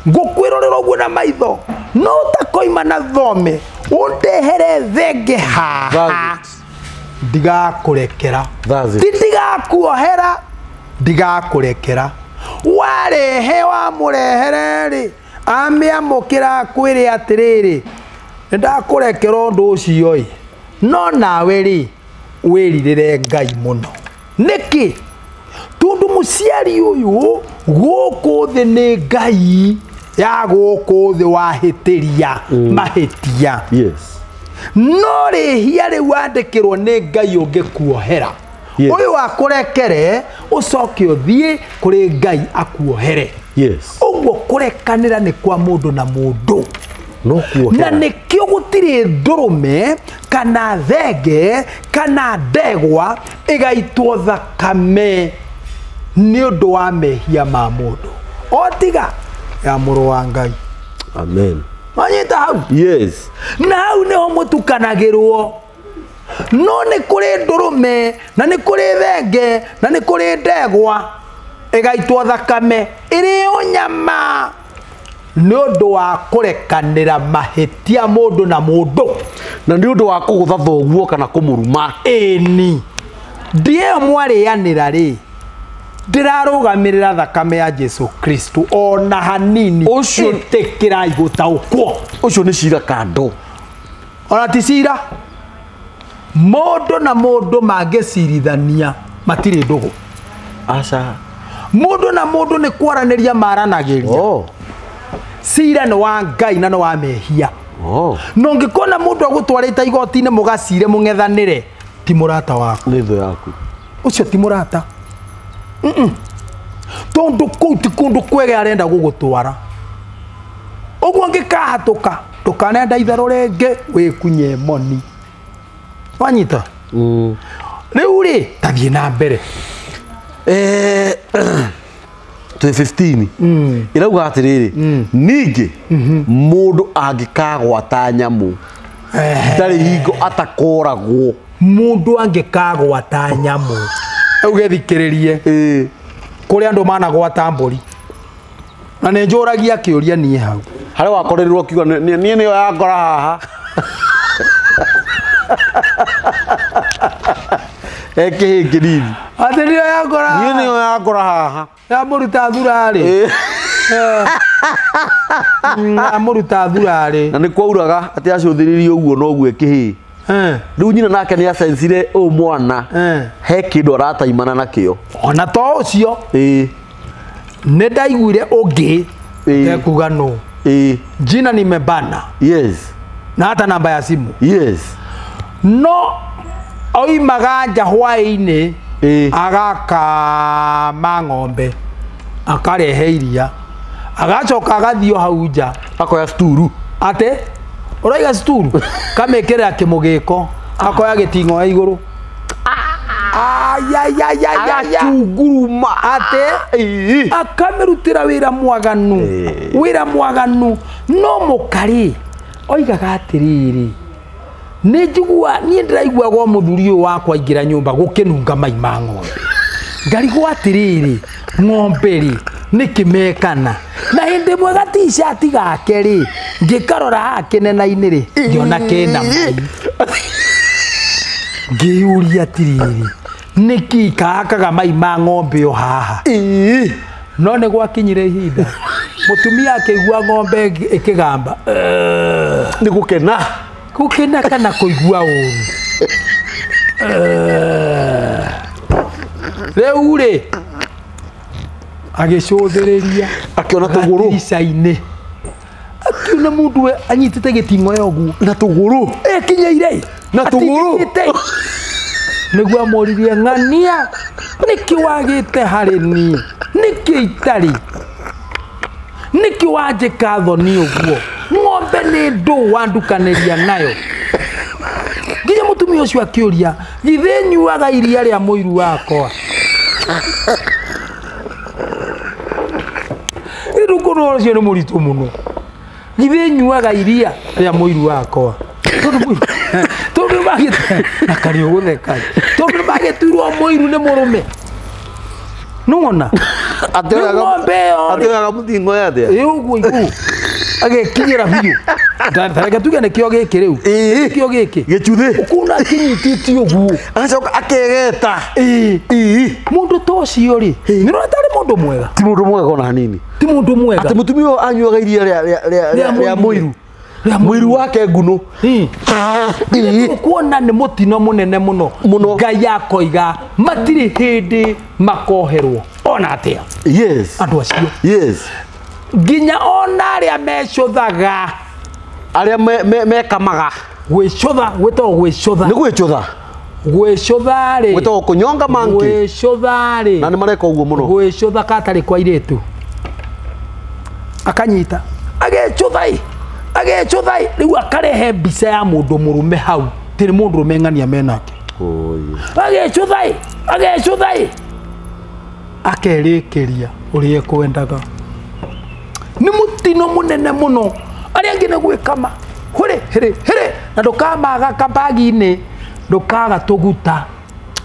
ngukwirorera uguo na maitho no takoima na thome undehere thenge haha ndigakurekera ndigakuohera ndigakurekera warehe wa murehereri amiamukira kwire atiriri ndakurekera undu ucio i no nawe ri wiririre Ngai muno niki tondu muciari uyu guku thi ni Ngai ya guku thi wahitiria mahitia yes no rihia riu wandikirwo ni Ngai ungikuohera uyu akurekere ucoke uthie kuri Ngai akuohere yes uguo kurekanira ni kwa mundu na mundu no kuohera na nikio gutiri ndurume kana thenge kana ndegwa igaitwo thakame ni undu wa mehia ma mundu otiga ya muru wa Ngai amen wanyita hau yes na hau niho mutukanagirwo no ni kuri ndurume na ni kuri thenge na ni kuri ndegwa igaitwo thakame iri unyama ni undu wa kurekanira mahitia mundu na mundu na ni undu wa kugutha thoguo kana kumuruma eni ndie mwarianira ri ndirarugamirira thakame ya Jesu Kristo ona hanini ucio tekira igutaukwo ucio ni cira kando ona ti cira mundu na mundu mangicirithania matiri ndugu aca mundu na mundu ni kwaraniria maranagiria cira ni wa Ngai na ni wa mehia no ngikona mundu agutwarite igoti-ini mugacire mung'ethanire ti murata waku ni tho yaku ucio ti murata tondu kuu ti kundu kwega arenda gugutwara uguo ngikahatuka tukanenda itharu ringi wikunye moni wanyita riu ri tathie na mbere 2015 irauga atiriri ningi mundu angikagwata nyamu ndari hingo atakoragwo mundu angikagwata nyamu auge thikiririe kuri andu managwata mburi na ni njuragia kiuria nie hau hari wakorerirwo kiugo nie niyo yakora haha ekihingiriri ati niyo yakora nie niyo yakora haha ya muruta thurari ya muruta thurari na ni kwauraga ati acuthiririe uguo no guo ekihi riu nyina nake ni asensire o mwana he kindu arataimana nakio ona to ucio ne ndaiguire ungi kuga no jina nimebana yes na hata namba ya simu yes no oimaga nja hwaini agaka ng'ombe akarehe iria agacoka agathio hau nja akoya sturu ate uraiga sturu kamekera kimugiko akoya gitingo ya iguru agachunguruma ate akamerutira wira mwaganu no mukari oigaga atiriri ni njigua ni ndiraigua gwa muthuri wakwa ingira nyumba gukinunga mai ma ng'ombe ngarigwa atiriri ng'ombe ri nikimekana na hindi mwe ga t-shirt gake ri ngikarora hakenenaini ri ngiona kena mai ngiuria atiriri niki kakaga mai ma ng'ombe o haha no ne gwakinyire ihinda mutumia akigua ng'ombe ikigamba ni gukena kana kuigua uru riu ri agicuthiriria akiona tuguru isaine akiona mundu anyitite gitingo yogu na tuguru kinyeire na tuguru niguo amoririe ng'ania niki wagite hari ni niki itari niki wajika thoni uguo ng'ombe ni ndu wandukaniria nayo nginya mutumia ucio akiuria githe nyuaga iria ria muiru wakwa irukuno ucio ni muritu muno githe nyuaga iria ria muiru wakwa tondu magite na kari ugutheka tondu magiturwo muiru ni murume nungona atega mutingo yate uguo igu agekinyira biu ndareka tuge nikio giki riu nikio giki gichuthe ukuna kinyititi uguo agacoka akegeta mundu tocio ri niro atari mundu mwega ti mundu mwega ona hanini ti mundu mwega ati mutumio anyuaga iria ria muiru muiru wake nguno kuona ni mutino munene muno ngai yakoiga matiri hindi makoherwo ona atia yes andu acio yes nginya ona aria mecuthaga aria mekamaga gwicutha gwitagwo gwicutha ni gwicutha gwicutha ri gwitagwo kunyonga manki gwicutha ri na ni mareka uguo muno gwicutha katari kwa iretu akanyita agechutha riu akarehe mbica ya mundu murume hau tiri mundu rumeng'ania menake agechutha akerikiria urie kwendaga ni mutino munene muno aria ngine gwikama hore na ndukamaga kabagi-ini ndukaga tuguta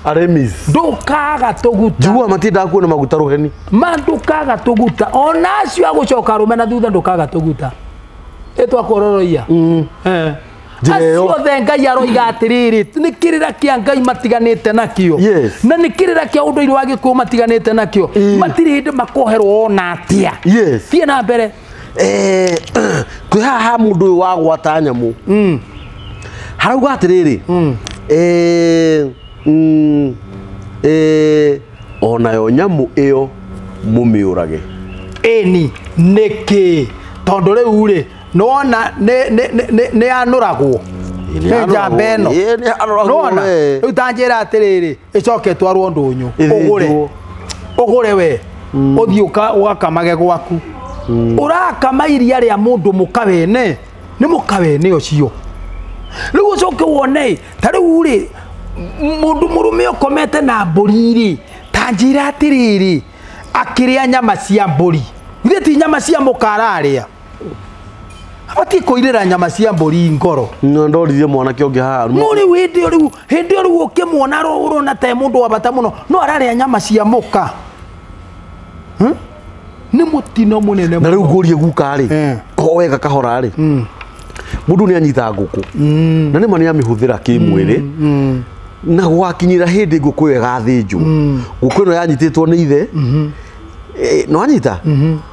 aremis ndukaga tuguta jua matinda kuona maguta ruheni ndukaga tuguta ona acio agucoka rume na thutha ndukaga tuguta etwakororoia acio the ngai aroiga atiriri ni kirira kia ngai matiganite nakio na ni kirira kia undu wa gikuo matiganite nakio matiri hindi makoherwo ona atia tie na mbere kwi haha mundu wa gwata nyamu harauga atiriri ona yo nyamu iyo mumiurage eni niki tondu riu ri nona ne anuragwo njamba ino nona riu tanjira atiriri icoke twarwo ndunyu ugure we uthii ugakamage gwaku urakama iria ria mundu mukawene ni mukawene ucio riu ucoke wone ta riu ri mundu murume ukomete na mburi ri tanjira atiriri akiria nyama cia mburi ithe ti nyama cia mukararia abati kuirira nyama cia mburi ngoro no ndoririe mwana kionge haha no riu hindi riu ukimwona urona ta mundu wa bata muno no araria nyama cia muka ni mutino munene na riu ngurie guka ri ko wega kahora ri mundu ni anyita nguku na ni mani amihuthira kimwiri na gwakinyira hindi nguku wega thinju nguku ino yanyititwo ni ithe no anyita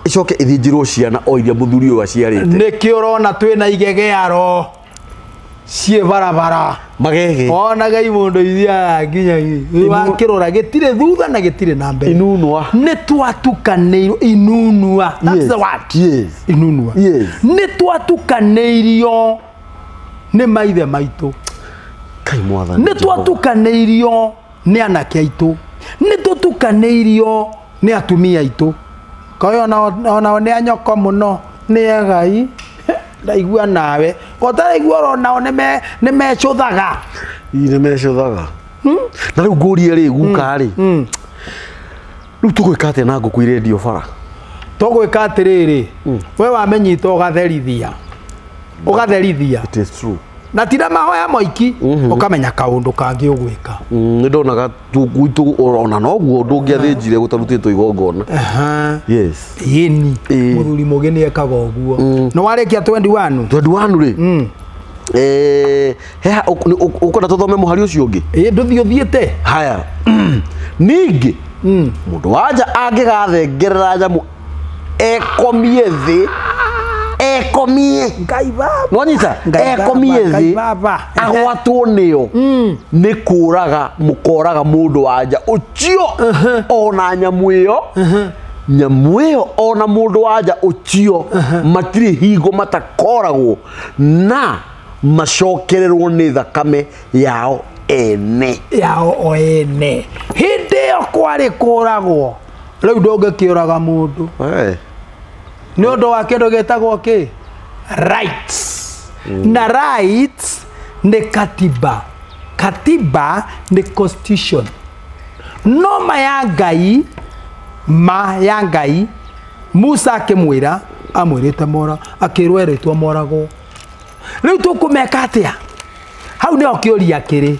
icoke ithinjirwo ciana o iria muthuri uyu aciarite niki urona twina igegearo cie barabara magege ona gai mundu ithia nginya wakirora gitire thutha na gitire na mbere inunwa ni twatukaneirio inunwa that's the word yes inunwa yes ni twatukaneirio ni maithe maitu kai mwathani ni twatukaneirio ni anake aitu ni twatukaneirio ni atumia aitu koyo ona ni anyoko muno ni egai ndaigua nawe gotaraigua rona ne mecuthaga ine mecuthaga na riu ngurie ri guka ri riu tugwika atia na nguku irendio bara tugwika atiriri we wamenyita ugatherithia it is true na tira mahoya moiki ukamenya kaundu kangi ugwika ni ndonaga tuguitu ona noguo ndungiathinjire gutarutitwo igongona yes yeni muthuri mugeni ekaga uguo no warekia 21 ri heha ukona tuthome muhari ucio ungi nduthiothiete haya ningi mundu wanja angigathengerera nyamu ekomie thi ekomie ngai baba mwanyita ekomie thi agwatwo nio ni kuraga mukoraga mundu wanja ucio ona nyamu iyo ona mundu wanja ucio matiri hingo matakoragwo na macokererwo ni thakame yao ene hindi yo kwari kuragwo riu ndungikiuraga mundu ni undu wa kindu gitagwo ki rights na rights ni katiba ni constitution no ya ngai Musa akimwira amwirite mora akirwo eritwo moragwo riu tukumeka atia hau ni okiuria kiri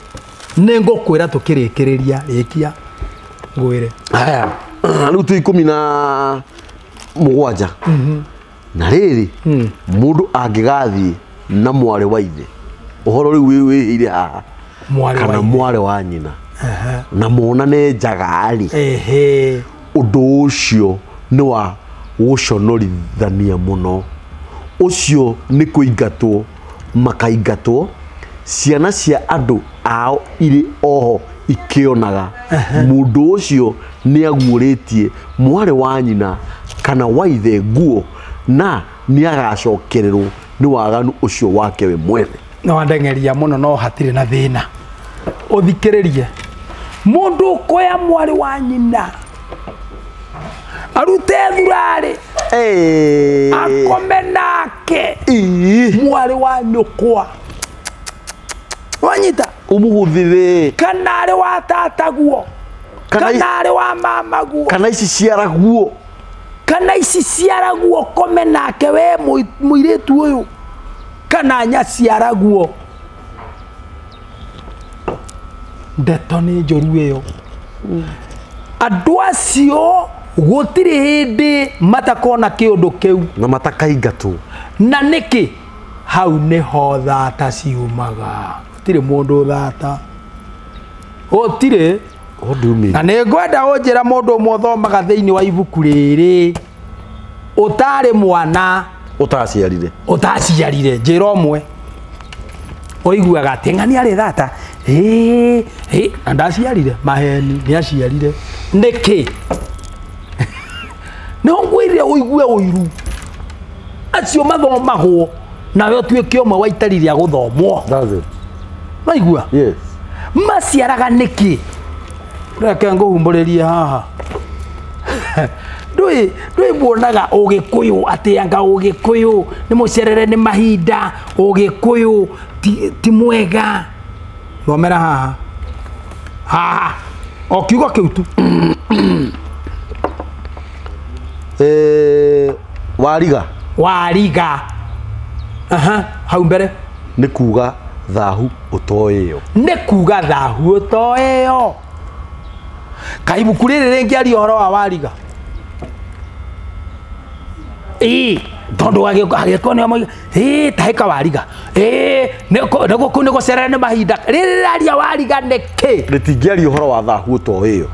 ni ngukwira tukirikiriria rikia ngwire haya riu tu 17 na riri mundu angigathie na mware wa ithe uhoro riu wihire haha kana mware wa nyina na monane njagari undu ucio ni wa guconorithania muno ucio ni kuingatwo makaingatwo ciana cia andu ao iri oho ikionaga mundu ucio ni aguuritie mware wa nyina kana wa ithe nguo na ni agacokererwo ni waganu ucio wake we mwene no wandengeria muno no hatire na thina uthikiririe mundu koya mware wa nyina arute thurari akome nake mware wa nyukwa wanyita umuhuthire kana ari wa tataguo kana ari wa mamaguo kana ici ciaraguo kome nake we muiritu uyu kana nyaciaraguo ndeto ni njoru iyo andu acio gutiri hindi matakona kiundu kiu na matakaingatwo na niki hau niho thata ciumaga gutiri mundu thata gutiri na nĩ ngwenda ũnjĩra mũndũ ũmwe ũthomaga thĩinĩ wa ibuku rĩrĩ ũtarĩ mwana ũtaciarire njĩra ũmwe ũiguaga atĩ ng'ani arĩ thata na ndaciarire maheni nĩ aciarire nĩkĩ nĩ ngwĩrire ũigue ũiru acio mathomagwo nawe ũtuĩke ũmwe wa itari rĩa gũthomwo waigua maciaraga nĩkĩ reke nguhumburirie haha ndui muonaga ugikuyu atianga ugikuyu ni mucerere ni mahinda ugikuyu ti mwega thomera haha okiugo kiu tu wariga hau mbere ni kuga thahu utoeyo kaibuku rĩrĩ rĩngĩaria ũhoro wa wariga tondu agĩkorwo nĩ omoiga tahĩka wariga nĩgũkũ nĩ gũcerera nĩ mahinda rĩrĩ rĩaria wariga nĩkĩ rĩtingĩaria ũhoro wa thahu ũtoeyo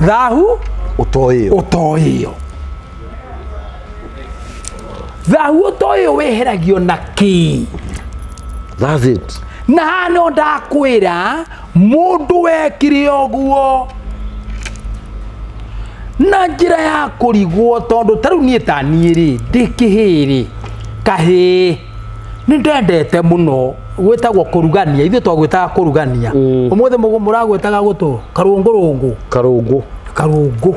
thahu ũtoeyo thahu ũtoeyo weheragio na kĩ That's it. Na no ndakwira mundu wekire oguo na njira ya kurigwo tondu taru nie tani ri ndikihiri kahi ni ndendete muno gwetagwo kurugania ithu twagwetaga kurugania umuthe muragwetaga gutu karungu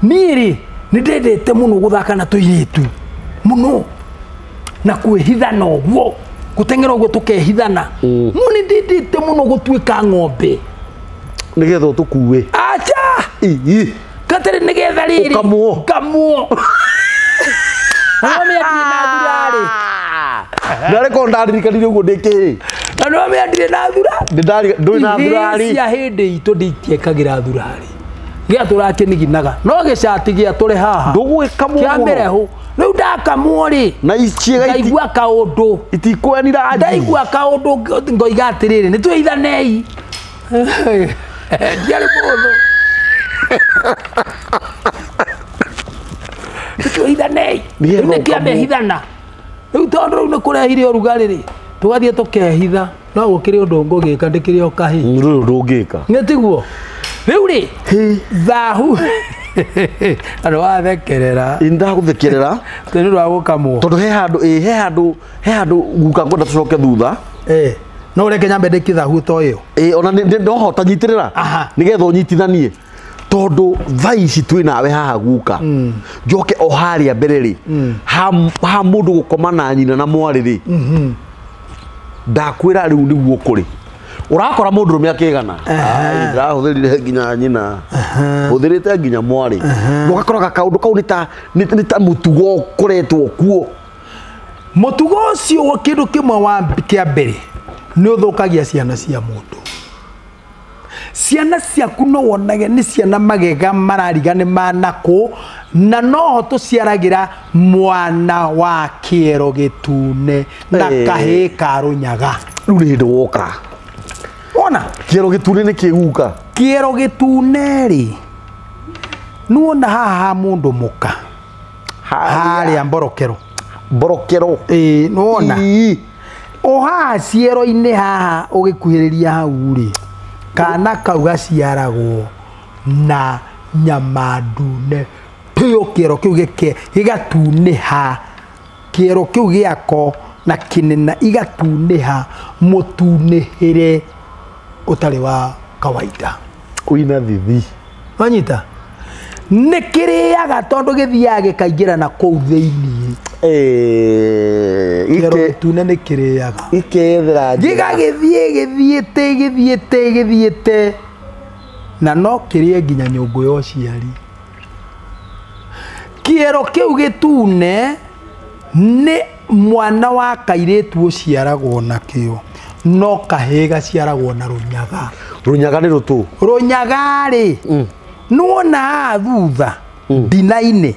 niri ni ndendete muno guthaka na tuiritu muno na kwihithana oguo gutengera oguo tukehithana muni ndendete muno gutwika ng'ombe nigetho tukuwe acha katari nigetha riri kamuo Nome atire na thurari. Ndare ko ndaririkanire uguo ndikiri. Na nome atire na thurari. Ndui na thurari. Cia hindi itu nditiekagira thurari. Gia turakiniginaga. No gicati gia turi haha. Ndugwikamuo. Kia mbere hu. Riu ndakamuo ri. Na iciega ndaigua kaundu. Itikwenira aji. Ndaigua kaundu ngoiga atiriri. Ni twithanei. Ndiari mundu. Twithanei. Ni kiambe hithana. Riu tondu riu ni kurehire urugari ri. Tugathie tukehitha. No gukiri undu ngugika ndikiri okahi. Riu ndungika. Ngetiguo. Riu ri. Thahu. Ano wathekerera. Indaguthekerera. Tene rwa gukamwo. Tondu he handu guka ngwenda tucoke thutha. No reke nyambe ndikithahu toyo. Ona ndoho tanyitirira. Nigetho nyitithanie. Tondu thaici twi nawe haha guka njoke o haria mbere ri ha mundu gukoma na nyina na mwari ri ndakwira riu niguo kuri urakora mundu rume akigana ndirahuthirire nginya nyina huthirite nginya mwari ugakoraga kaundu kau ni ta mutugo kuretwo kuo mutugo ucio wa kindu kimwe wa kia mbere ni uthukagia ciana cia mundu. Ciana ciaku no wonage ni ciana magega marariga ni manako na no tuciaragira mwana wa kiero gitune na kahi karunyaga riu ni hindu woka ona kiero gitune ni kiguka kiero gitune ri nuona haha mundu muka haria mborokero nuona o haha ciero-ini haha ugikuhiriria hau ri kana kau gaciaragwo na nyama ndune piyo kiero kiu gigatuniha kiero kiu giako na kinena igatuniha mutunihire utari wa kawaida uina thithi wanyita nikiriaga tondu githiaga gikaingira na kou thiini kiero gitune nikiriaga ikethera githiete na no kirie nginya nyungu yo ciari kiero kiu gitune ni mwana wa kairitu uciaragwo nakio no kahiga ciaragwo na runyaga ni rutu runyaga ri nuona thutha ndina-ini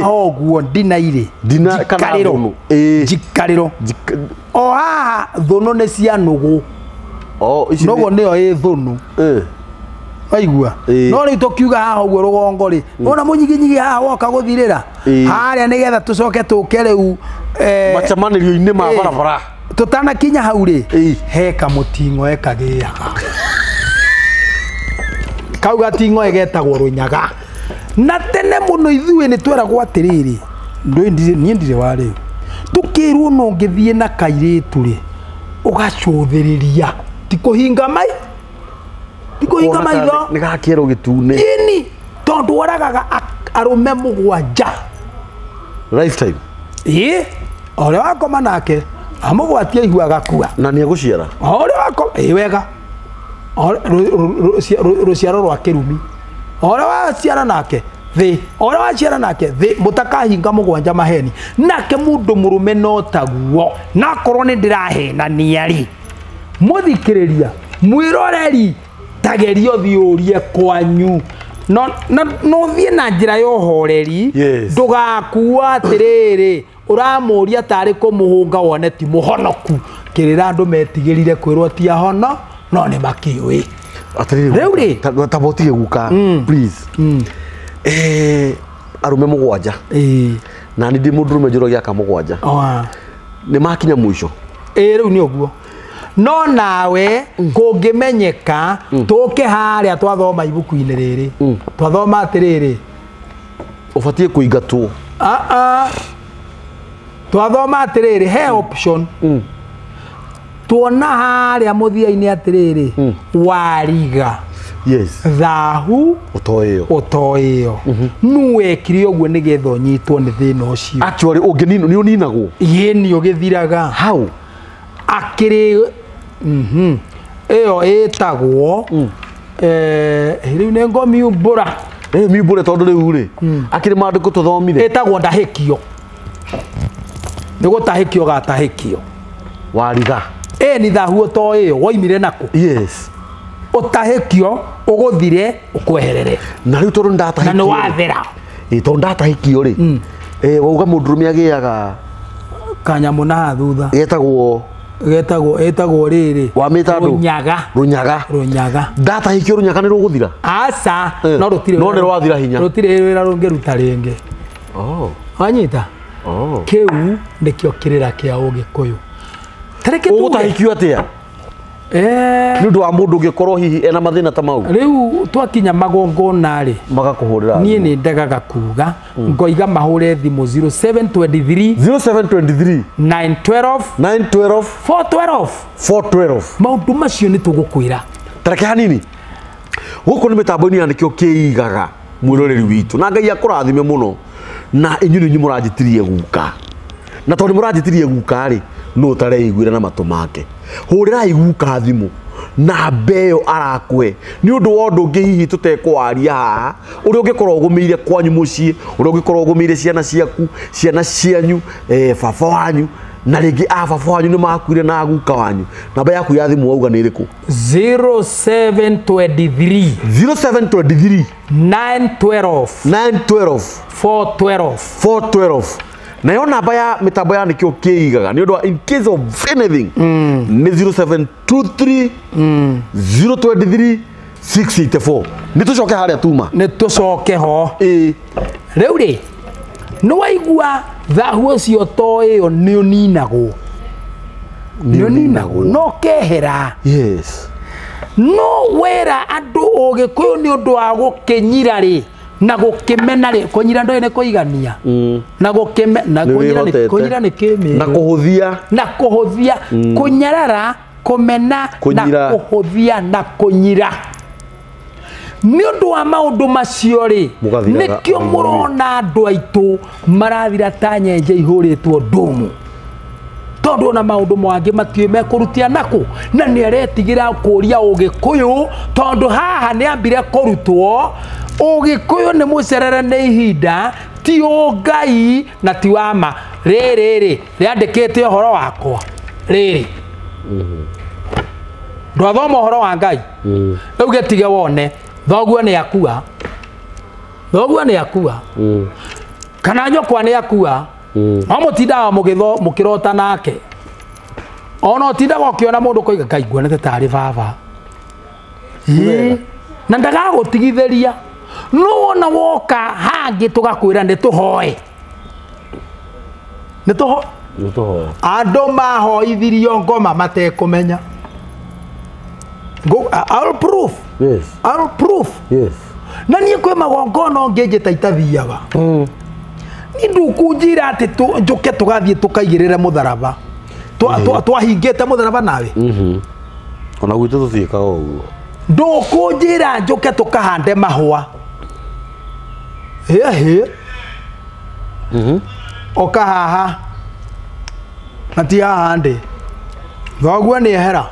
oguo ndina-iri njikariro o haha thunu ni cia nugu noguo nio i thunu waigua no riu tukiuga haha uguo rugongo ri ona munyiginyigi haha woka guthirira haria nigetha tucoke tuke riu macamanirio-ini ma barabara tutanakinya hau ri he kamuting'o ekagiaga kau gating'o egetagwo runyaga na tene muno ithuĩ ni tweragwo atiriri nie ndire wa riu tukirwo no ngithie na kairitu ri ugacuthiriria tikuhinga maitho ni gakiero gitune ini tondu waragaga arume mugwanja lifetime oria wakoma nake amugwatia iguaga kua na ni eguciara oria wakoma wega ruciaro rwa kirumi oria waciara nake thi oria waciara nake thi mutakahinga mugwanja maheni nake mundu murume no taguo na korwo ni ndirahena niari muthikiriria mwiroreri tagerio thiurie kwanyu no thie na njira yo horeri ndugakuwa atiriri uramuria tari kumuhunga wone ti muhonoku kirira andu metigirire kwirwo ti ahono no ni makiwi riu ri tabotige guka please arume mugwanja na ni ndi mundu rume njorogia ka mugwanja ni makinya mwisho riu ni uguo no nawe kungimenyeka tuke haria twathoma ibuku-ini riri twathoma atiriri ubatie kuingatwo twathoma atiriri he option tuona haria muthia-ini atiriri wariga yes thahu utoyo nu wekire uguo nigetha unyitwo ni thina ucio actually unginino ni uninagwo yeni ugithiraga how akiri eyo etagwo riu ne ngomi ubura miumbure tondu riu ri akiri manduku tuthomire etagwo ndahikio nigutahikio gatahikio wariga ni thahu utoyo woimire nako yes utahikio uguthire ukweherere na riu tondu ndatahikio na ni wathera tondu ndatahikio ri wauga mundurume agiaga kanyamu na thutha getagwo riri wamita ndu runyaga ndatahikio runyaga ni ruguthira asa no rutire no ni rwathira hinya rutire wira rungiruta ringi anyita kiu nikio kirira kia ugikuyu tareke tu utahikio atia ni ndu wa mundu ungikorwo hihi ena mathina ta mau riu twakinya magongona ri magakuhurira nie ni ndagaga kuga ngoiga mahure thimu 0723 912 412 maundu macio ni tugukwira tareke hanini guku ni mitambo-ini yanikio kiigaga mwiroreri witu na Ngai akurathime muno na inyu ni murajitirie guka na tondu murajitirie guka ri no tareiguira na matu make hurira iguka thimu na mbeo arakwe ni undu wa undu ngi hihi tutekwaria haha uri ungikorwo ugumiire kwanyu mucii uri ungikorwo ugumiire ciana ciaku ciana cianyu baba wanyu na ringi baba wanyu ni makuire na guka wanyu namba yaku ya thimu wauga ni iriku 0723 912 412 na yo namba ya mitambo ya nikio kiigaga ni undu in case of anything ni 0723 023 684 ni tucoke haria tuma ni tucoke ho riu ri ni waigua thahu ucio toyo ni uninagwo no kehera yes no wera andu ugikuyu ni undu wa gukinyira ri na gukimena ri kunyira ndo ne kuigania na gukime na kunyira ni kimi na kuhuthia kunyarara kumena na kuhuthia na kunyira ni undu wa maundu macio ri nikio murona andu aitu marathira ta nyenje ihuritwo ndumu tondu na maundu mwangi matie mekurutia nako na ni aretigira kuria ugikuyu tondu haha ni ambire kurutwo ugikuyu ni mucerere ni ihinda ti Ngai na ti wama riri riandikite uhoro wakwa riri ndwathoma uhoro wa Ngai riu getige wone thoguo ni akua kana nyokwa ni akua no mutindaga mukirota nake ono tindaga ukiona mundu koiga kaigua nete tari baba na ndaga gutigithĩria no wona woka hangi tugakwira ndi tuhoe andu mahoithirio ngoma matekumenya I'll proof yes na nie kwe magongono ngeje taitathiaga ni ndukunjira ati njuke tugathie tukaigirire mutharaba twahingite mutharaba nawe ona gwitu tuthiikaga uguo ndukunjira njuke tukahande mahua okahaha ati haha ndi thoguo ni ehera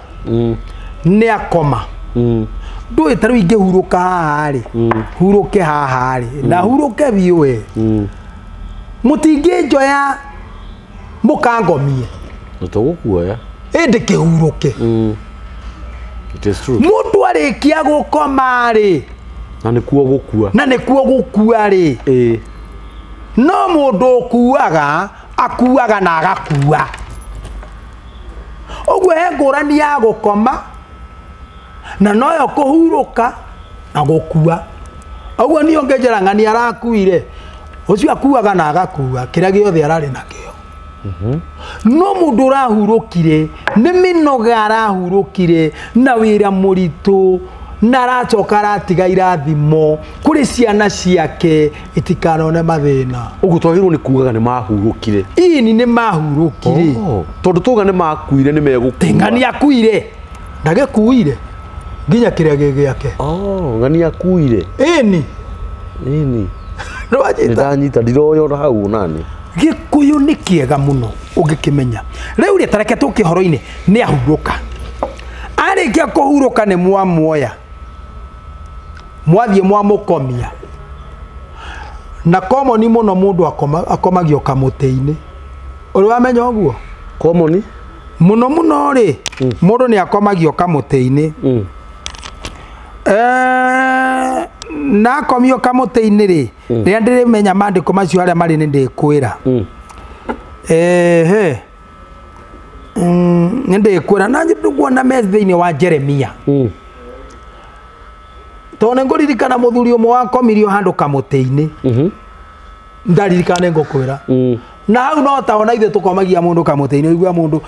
ni akoma ndui taru ingihuruka haha ri huruke haha ri na huruke biwe mutinginjoya mukangomie tugukuoya indi kihuruke it is true mundu arikia gukoma ri na nikuo gukua ri no mundu akuaga na agakua ogwe ngurani ya gukoma na noyo kuhuruka na gukua ogwe ni ongejeranga ni arakuire ucio akuaga na agakua kiria giothe arari nakio no mundu urahurukire ni minoga arahurukire na wira muritu na aracoka aratiga irathimo kuri ciana ciake itikanone mathina. Uguo twagirwo ni kugaga ni mahurukire. Ini ni mahurukire. Tondu tuga ni makuire ni megukua. Ngani akuire. Ndagekuire. Nginya kiria giake. Ngani akuire. Ini. Ndanyita ndiroyo na hau nani. Gikuyu ni kiega muno ungikimenya. Riu ri tareke tukihoro-ini ni ahuruka. Arikia kuhuruka ni mwamuoya. Mwathie mwamukomia. Na komoni muno mundu akomagio kamuti-ini. Uri wamenya uguo? Komoni? Muno ri mundu ni akomagio kamuti-ini. Na komio kamuti-ini ri ria ndirimenya mandiko macio aria mari ni ndikwira. Ndikwira na ndiguona metha-ini wa Jeremia. Tone nguririkana muthuri umwe wakomirio handu kamuti-ini. Ndaririkana ngukwira. Na hau no taona ithe tukomagia mundu kamuti-ini igua mundu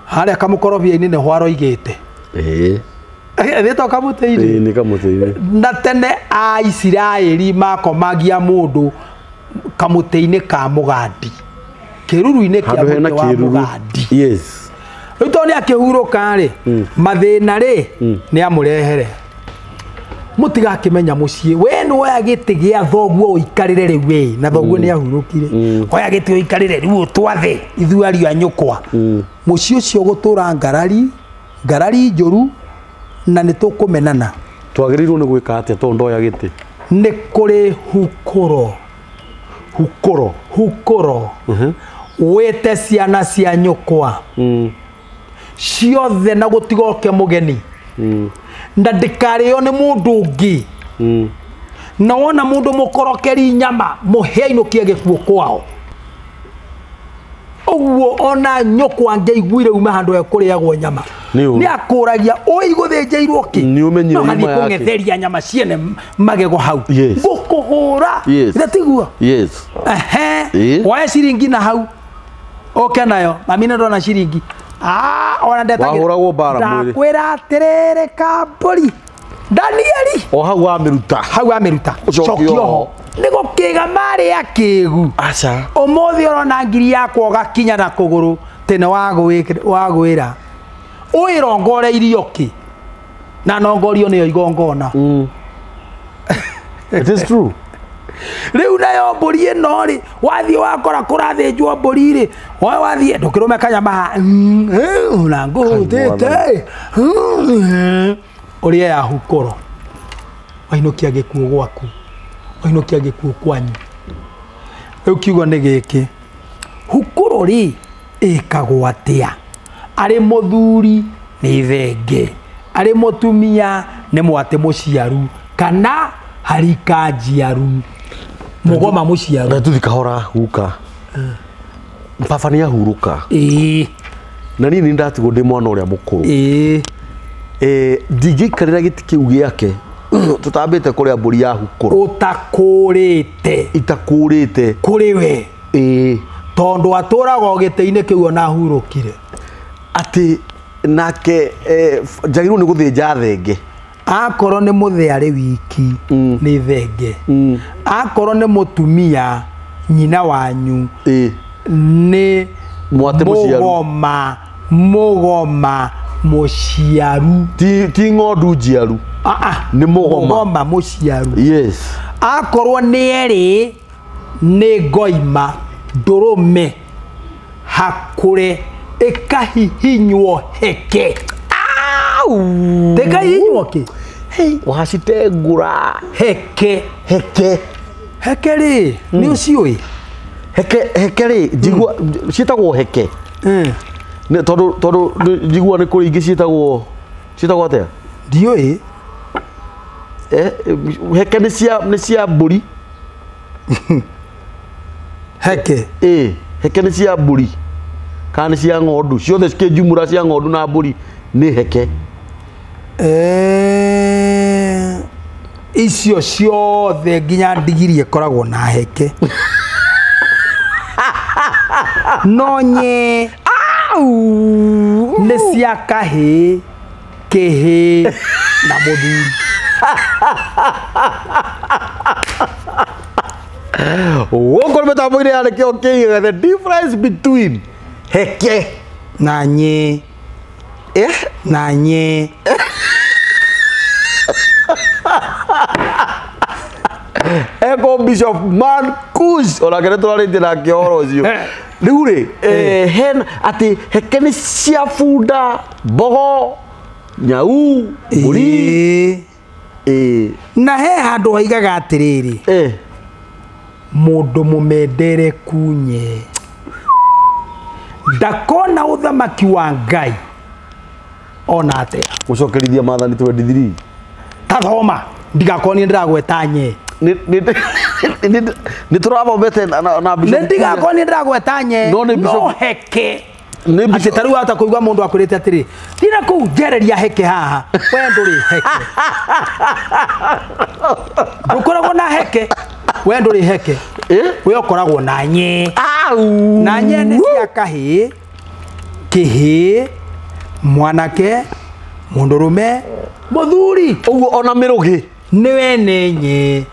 haria kamukorobia-ini ni hwaro igite. Thito kamuti-ini. Ni kamuti-ini. Na tene a Isiraeli makomagia mundu kamuti-ini ka mugandi. Kiruru-ini kia muti wa mugandi. Yes. Rito ni akihuruka ri mathina ri ni amurehere. Mutiga kimenya mucie we no ya giti gia thoguo ikarire ri we na thoguo ni ahurukire. Oya giti ikarire ri twathe ithuari anyukwa. Mucie ucio gutura ngarari njuru na ni tukumenana. Twagirirwo ni gwika atia tondu oya giti? Ni kuri hukoro. Wete ciana cia nyukwa. Ciothe na gutigoke mugeni. Na ndikario ni mundu ungi. Na wona mundu mukorokeri nyama muhe inukie gikuo kwao. Uguo ona nyukwa ngeiguire uma handu ekuriagwo nyama. Ni akuragia oi guthinjirwo ki. Ni umenyire nyama yake. No kungetheria nyama ciene magego hau. Gukuhura. Ndatigua. Yes. Wa ciringi na hau. Oke nayo. Mami ndona ciringi. Ona ndetagira. Wahuragwo bara mwiri. Ndakwira atiriri kamburi. Danieli. Hau amiruta. Cokio. Nigo kiga mari akigu. Acha. Umuthi orona ngiri yakwa gakinya na kuguru tene wagwira. Uirongore irio ki. Na nongorio ni igongona. It is true. Riu nayo mburi ino ri wathie wakora kurathinjwo mburi ri wathie ndukirume kanyama na ngutete uria ya hukoro wainukia gikuo gwaku wainukia gikuo kwanyu. Riu kiugo ni giki hukoro ri ikagwo atia ari muthuri ni thenge ari mutumia ni mwate muciaru kana harika njiaru mugoma muciaru. Na tuthi kahora huka baba ni ahuruka. Na nini ndatigwo ndi mwana uria mukuru. Ndingikarira giti kiu giake tutambite kuria mburi ya hukuru. Itakurite kuri we. Tondu aturaga giti-ini kiu ona hurukire. Ati nake njagirwo ni guthinja thenge. Akoro ni muthiari wiki ni thenge. Akoro ni mutumia nyina wanyu ni mwate muciaru. Mugoma muciaru. Ti ng'ondu njiaru. Ni mugoma muciaru. Yes. Akorwo ni eri ni ngoima ndurume hakure ikahihinywo heke. Tekahihinywo ki? Wacitengura. Heke ri ni uciui. Heke ri njigua cietagwo heke. Tondu njigua ni kuri ingi cietagwo atia? Ndiui. Heke ni cia mburi. Heke heke ni cia mburi kana ni cia ng'ondu ciothe cikijumura cia ng'ondu na mburi ni heke. Icio ciothe nginya ndigiri ikoragwo na heke. nonye nĩ cia kahĩ kĩhĩ na mũthuri. Gũkũ mĩtambo-inĩ ya nĩkĩo kĩigaga the difference between heke na nyĩ na nyĩ. Eko Bishop Marcus ona kene tũrarĩtie nake ũhoro ũcio. Rĩu rĩ hen atĩ heke nĩ cia bunda mbogo nyau mbũri na he handũ haigaga atĩrĩrĩ mũndũ mũmendereku nye ndakona ũthamaki wa Ngai ona atĩa. Gũcokerithia Maathani 23 tathoma ndigakonie ndĩragweta nye nĩ tũrathomete na Bishop ndigakonie ndĩragweta nye no heke atĩ tarĩu hata kũigua mũndũ akwĩrĩte atĩrĩ thina kũu njereria heke haha we ndũrĩ heke ndũkoragwo na heke we ndũrĩ heke we ũkoragwo na nye na nye nĩ cia kahĩ kĩhĩ mwanake mũndũrũme mũthuri ũguo ona mĩrũgĩ nĩwe nĩ nye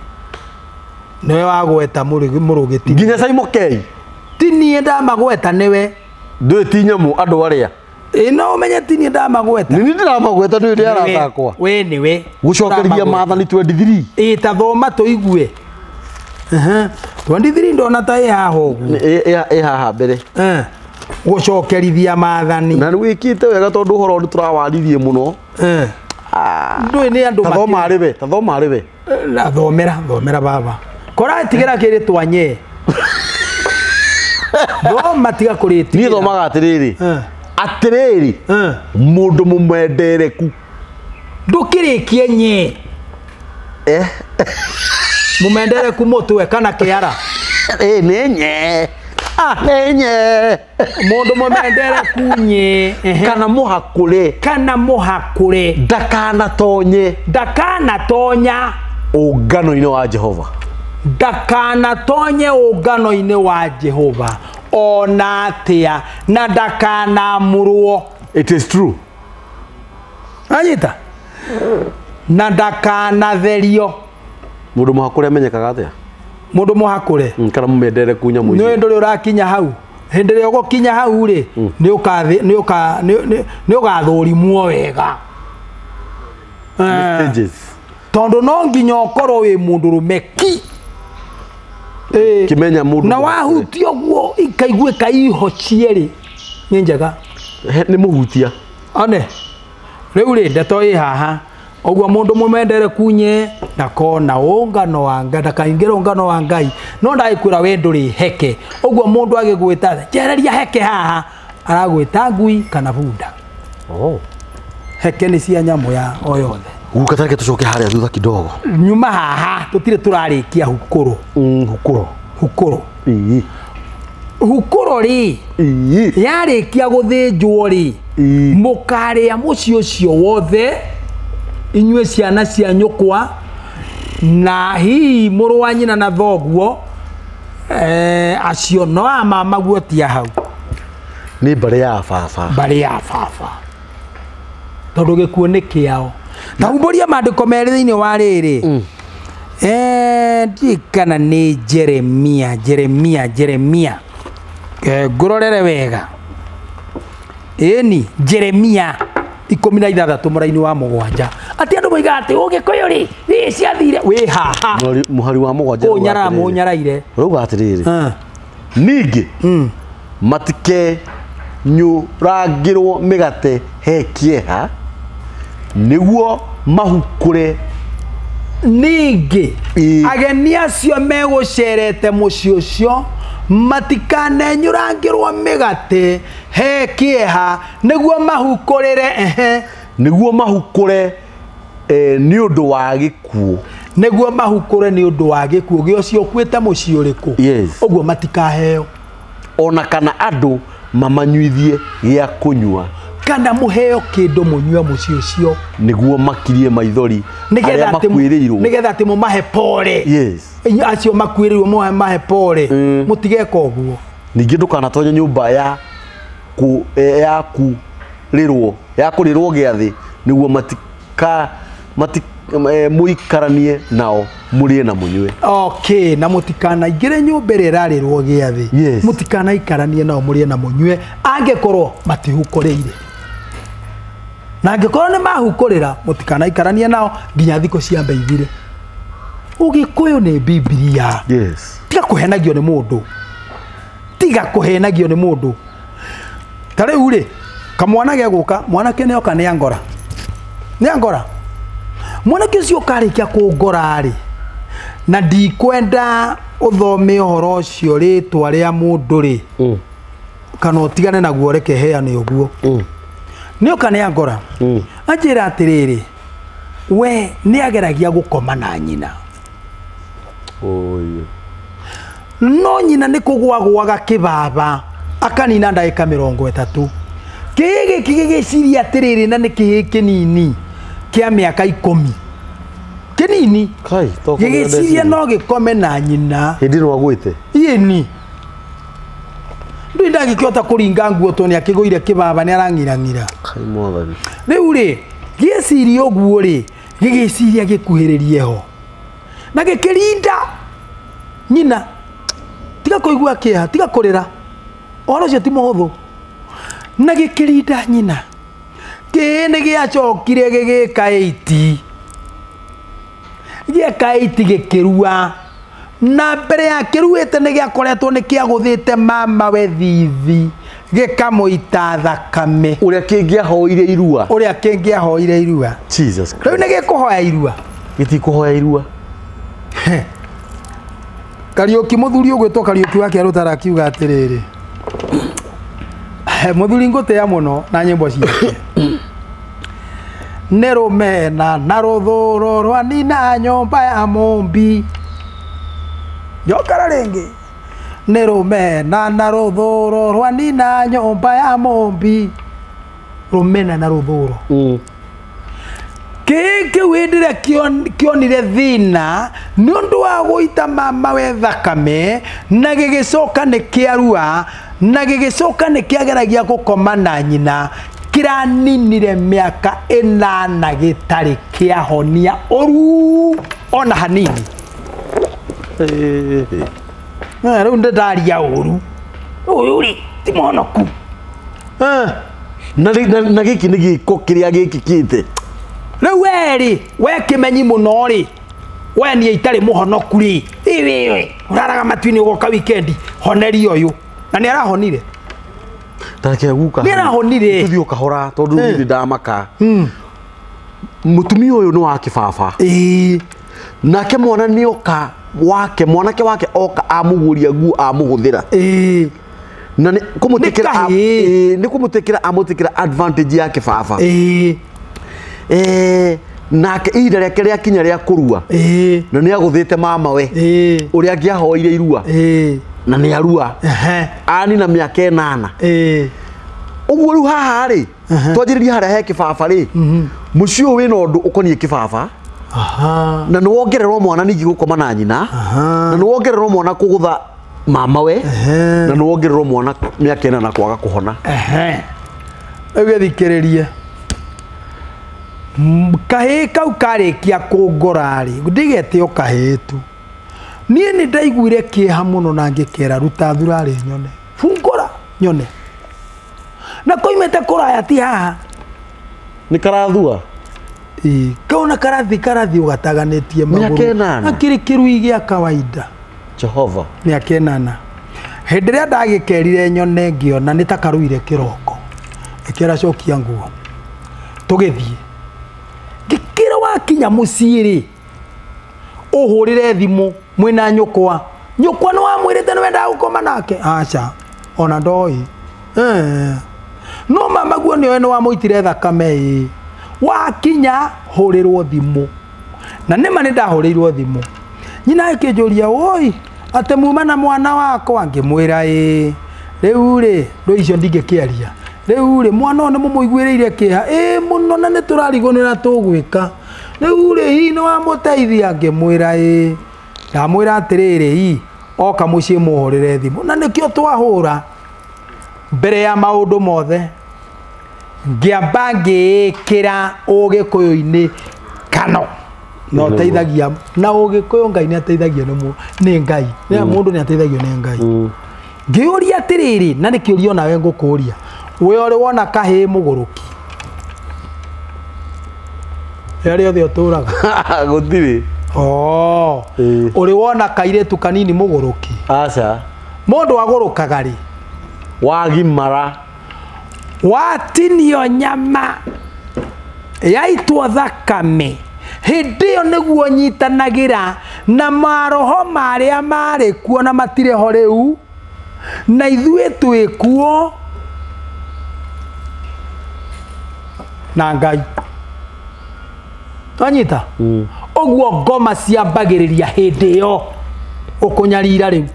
nĩwe wagweta mũrũgĩti nginya Simon Kei ti niĩ ndamagweta nĩwe ndũĩ ti nyamũ andũ arĩa no ũmenye ti niĩ ndamagweta nĩ ndĩramagweta ndũĩ nĩ aratakwa we nĩwe gũcokerithia Maathani 23 tathoma tũigue 23 ndona ta ĩ haha ũguo ĩ haha mbere gũcokerithia Maathani na nĩ wĩkĩte wega tondũ ũhoro nĩ tũrawaririe mũno ndũĩ nĩ andũ tathoma arĩ we thomera baba kora tigĩra kĩrĩ twanye thoma tiga kũrĩti niĩ thomaga atĩrĩrĩ mũndũ mũmendereku ndũkĩrĩkie nye mũmendereku mũtwe kana kĩara nĩ nye mũndũ mũmendereku nye kana mũhakũre ndakanatonya ũngano-inĩ wa Jehova ndakanatonye ũngano-inĩ wa Jehova ona atĩa na ndakanamũrwo. It is true. Anyita na ndakanatherio. Mũndũ mũhakũre amenyekaga atĩa? Mũndũ mũhakũre kana mũmendereku nyamũ ici. Nĩ ndũrĩ ũrakinya hau hĩndĩ ĩrĩa ũgũkinya hau rĩ nĩ ũgathũrimwo wega tondũ no nginya ũkorwo wĩ mũndũrũme ki kimenya mũndũ na wahutio guo ikaiguĩka ihocie rĩ nĩ njega nĩ mũhutia ane rĩu rĩ ndeto ĩ haha ũguo mũndũ mũmendereku nye ndakona ũngano wa Ngai ndakaingĩra ũngano wa Ngai no ndagĩkwĩra we ndũrĩ heke ũguo mũndũ agĩgwĩta njereria heke haha aragwĩta ngui kana bunda. Heke nĩ cia nyamũ ya o yothe. Ukatareke tucoke harĩa thutha kidogo nyuma haha tũtirĩ tũrarĩkia hukũrũ hukũrũ rĩ yarĩkia gũthĩnjwo rĩ mũkarĩa mũciĩ ũcio wothe inyuĩ ciana cia nyũkwa na hihi mũrũ wa nyina na thoguo acio no amamaguo tia hau nĩ mbarĩ ya baba tondũ gĩkuũ nĩ kĩao. Tahumbũria maandĩko merĩ thĩinĩ wa rĩrĩ ndikana nĩ Jeremia ngũrorere wega ĩni Jeremia 16 mũraini wa 7 ati andũ moiga atĩ ũgĩkũyũ rĩ nĩ ciathire wĩ haha mũhari wa 7 ũnyara mũnyaraire rauga atĩrĩrĩ ningĩ matike nyũrangĩrwo mĩgate he kĩeha nĩguo mahukũre ningĩ ageni acio megũcerete mũciĩ ũcio matikanenyũrangĩrwo mĩgate he kĩeha nĩguo mahukũrĩre nĩguo mahukũre nĩ ũndũ wa gĩkuũ nĩguo mahukũre nĩ ũndũ wa gĩkuũ gĩocio ũkuĩte mũciĩ ũrĩkũ ũguo matikaheo ona kana andũ mamanyuithie gĩa kũnyua kana muheo kĩndũ mũnyue mũciĩ ũcio nĩguo makirie maithori arĩa makwĩrĩirwo nĩgetha atĩ mũmahe pore acio makwĩrĩirwo mahe pore mũtigeka ũguo ningĩ ndũkanatonye nyũmba ya kũrĩrwo gĩathĩ nĩguo mũikaranie nao mũrĩe na mũnyue. Okay, na mũtikanaingĩre nyũmba ĩrĩa ĩrarĩrwo gĩathĩ. Yes. Mũtikanaikaranie nao mũrĩe na mũnyue angĩkorwo matihukũrĩire. Na angĩkorwo nĩ mahukũrĩra mũtikanaikaranie nao nginya thikũ ciambe ithire. Ũgĩkũyũ nĩ Biblia. Yes. Tiga kũhenagio nĩ mũndũ. Tiga kũhenagio nĩ mũndũ. Ta rĩu rĩ, kamwana gĩa gũka, mwanake nĩoka nĩ angora. Nĩ angora. Mwanake ũcio karĩkia kũngora rĩ, na ndikwenda ũthome ũhoro ũcio rĩtwa rĩa mũndũ rĩ, kana ũtigane naguo reke heane ũguo. Nĩoka nĩ angora. Anjĩra atĩrĩrĩ, we nĩ ageragia gũkoma na nyina. No nyina nĩ kũgwagwaga kĩbaba akanina ndagĩka 30. Kĩhĩ gĩgĩciria atĩrĩrĩ na nĩ kĩhĩ kĩnini kĩa mĩaka 10. Kĩnini gĩgĩciria no gĩkome na nyina. Hĩndĩ no agwĩte. Yeni. Ndĩ ndagĩkĩhota kũringa nguo to nĩ akĩgũire kĩbaba nĩ arang'irang'ira. Kai mwathani. Rĩu rĩ, gĩciria ũguo rĩ, gĩgĩciria gĩkuhĩrĩrie ho. Na gĩkĩrinda nyina. Tiga kũigua kĩeha, tiga kũrĩra. Ũhoro ũcio ti mũhũthũ. Na gĩkĩrinda nyina. Kĩhĩ nĩ gĩacokire gĩgĩka 80. Gĩeka 80 gĩkĩrua. Na mbere ya kĩruĩte nĩ gĩakoretwo nĩ kĩagũthĩte mama we thithi. Gĩkamũita thakame. Ũrĩa kĩngĩahoire irua. Ũrĩa kĩngĩahoire irua. Jesus Christ. Rĩu nĩ gĩkũhoya irua. Gĩtikũhoya irua. Kariũki mũthuri ũgwĩtwo Kariũki wake arũtara akiuga atĩrĩrĩ. Mũthuri ngũtĩa mũno na nyĩmbo ciake. Nĩ rũmena na rũthũro rwa nina nyũmba ya mũmbi. Njokera rĩngĩ. Nĩ rũmena na rũthũro rwa nina nyũmba ya mũmbi. Rũmena na rũthũro. Kĩu hĩndĩ ĩrĩa kĩonire thĩna nĩ ũndũ wa gũita mama we thakame na gĩgĩcoka nĩ kĩarua na gĩgĩcoka nĩ kĩageragia gũkoma na nyina kĩraninire mĩaka 8 gĩtarĩ kĩahonia ũru ona hanini. Rĩu ndaria ũru. Ũyũ rĩ ti mũhonoku. Na gĩkĩ nĩ gĩko kĩrĩa gĩkĩkĩte. Rĩu we kĩmenyi mũno rĩ, we nĩ itarĩ mũhonoku rĩ, we ũraraga matu-inĩ ũgoka weekend honerio ũyũ na nĩ arahonire. Tareke guka. Nĩ arahonire. Tũthiĩ ũkahora tondũ nĩ ndamaka. Mũtumia ũyũ nĩ wa kĩbaba. Nake mwana nĩ oka wake mwanake wake oka amũgũria nguo amũhũthĩra. Na nĩ kũmũtĩkĩra amũtĩkĩra advantage ya kĩbaba. Nake ihinda rĩake rĩakinya rĩa kũrua na nĩ agũthĩte mama we ũrĩa angĩahoire irua na nĩ arua anina mĩaka 8. Ũguo rĩu haha rĩ twanjĩrĩria harĩa he kĩbaba rĩ mũciĩ ũyũ wĩna ũndũ ũkoniĩ kĩbaba na nĩ wongererwo mwana ningĩ gũkoma na nyina na nĩ wongererwo mwana kũgũtha mama we na nĩ wongererwo mwana mĩaka 8 na kwaga kũhona. Ũgĩthikĩrĩrie kahĩ kau karĩkia kũngora rĩ ndigete o kahĩ tu niĩ nĩ ndaiguire kĩeha mũno na ngĩkera ruta thurarĩ nyone fungora nyone na koimete kũraya ti haha nĩ karathua kaona karathi ũgataganĩtie magũrũ akĩrĩ kĩrui gĩa kawaida. Jehova mĩaka 8 hĩndĩ ĩrĩa ndagĩkerire nyone ngĩona nĩ ta karuire kĩroko ĩkĩra cokia nguo tũgĩthiĩ gĩkĩra wakinya mũciĩ rĩ ũhũrĩre thimũ mwĩna nyũkwa nĩ wamwĩrĩte nĩ wendaga gũkoma nake. Aca ona ndoĩ no mama guo nĩoĩ nĩ wamũitire thakame wakinya hũrĩrwo thimũ na nĩma nĩ ndahũrĩirwo thimũ nyina akĩnjũria woi atĩ muma na mwana wakwa ngĩmwĩra rĩu rĩ ndũ icio ndingĩkĩaria rĩu rĩ mwana ũyũ nĩ mũmũiguĩrĩire kĩeha mũno na nĩ tũrarigwo nĩ tũgwĩka rĩu rĩ nĩ wamũteithia ngĩmwĩra ndamwĩra atĩrĩrĩ oka muciĩ muhũrĩre thimũ na nĩkĩo twahũra mbere ya maũndũ mothe ngĩamba ngĩĩkĩra ũgĩkũyũ-inĩ kano na ũteithagia na ũgĩkũyũ Ngai nĩ ateithagio nĩ Ngai nĩ mũndũ nĩ ateithagio nĩ Ngai ngĩũria atĩrĩrĩ na nĩkĩũria nawe ngũkũria we ũrĩ wona kahĩĩ mũgũrũki rĩrĩa othe ũtũraga gũtirĩ ũrĩ wona kairĩtu kanini mũgũrũki aca mũndũ agũrũkaga rĩ wagimara watinio nyama yaitwo thakame hĩndĩ ĩyo nĩguo nyitanagĩra na maroho marĩa marĩ kuo na matirĩ ho rĩu na ithuĩ twĩ kuo na Ngai twanyita ũguo ngoma ciambagĩrĩria hĩndĩ ĩyo ũkũnyarira rĩu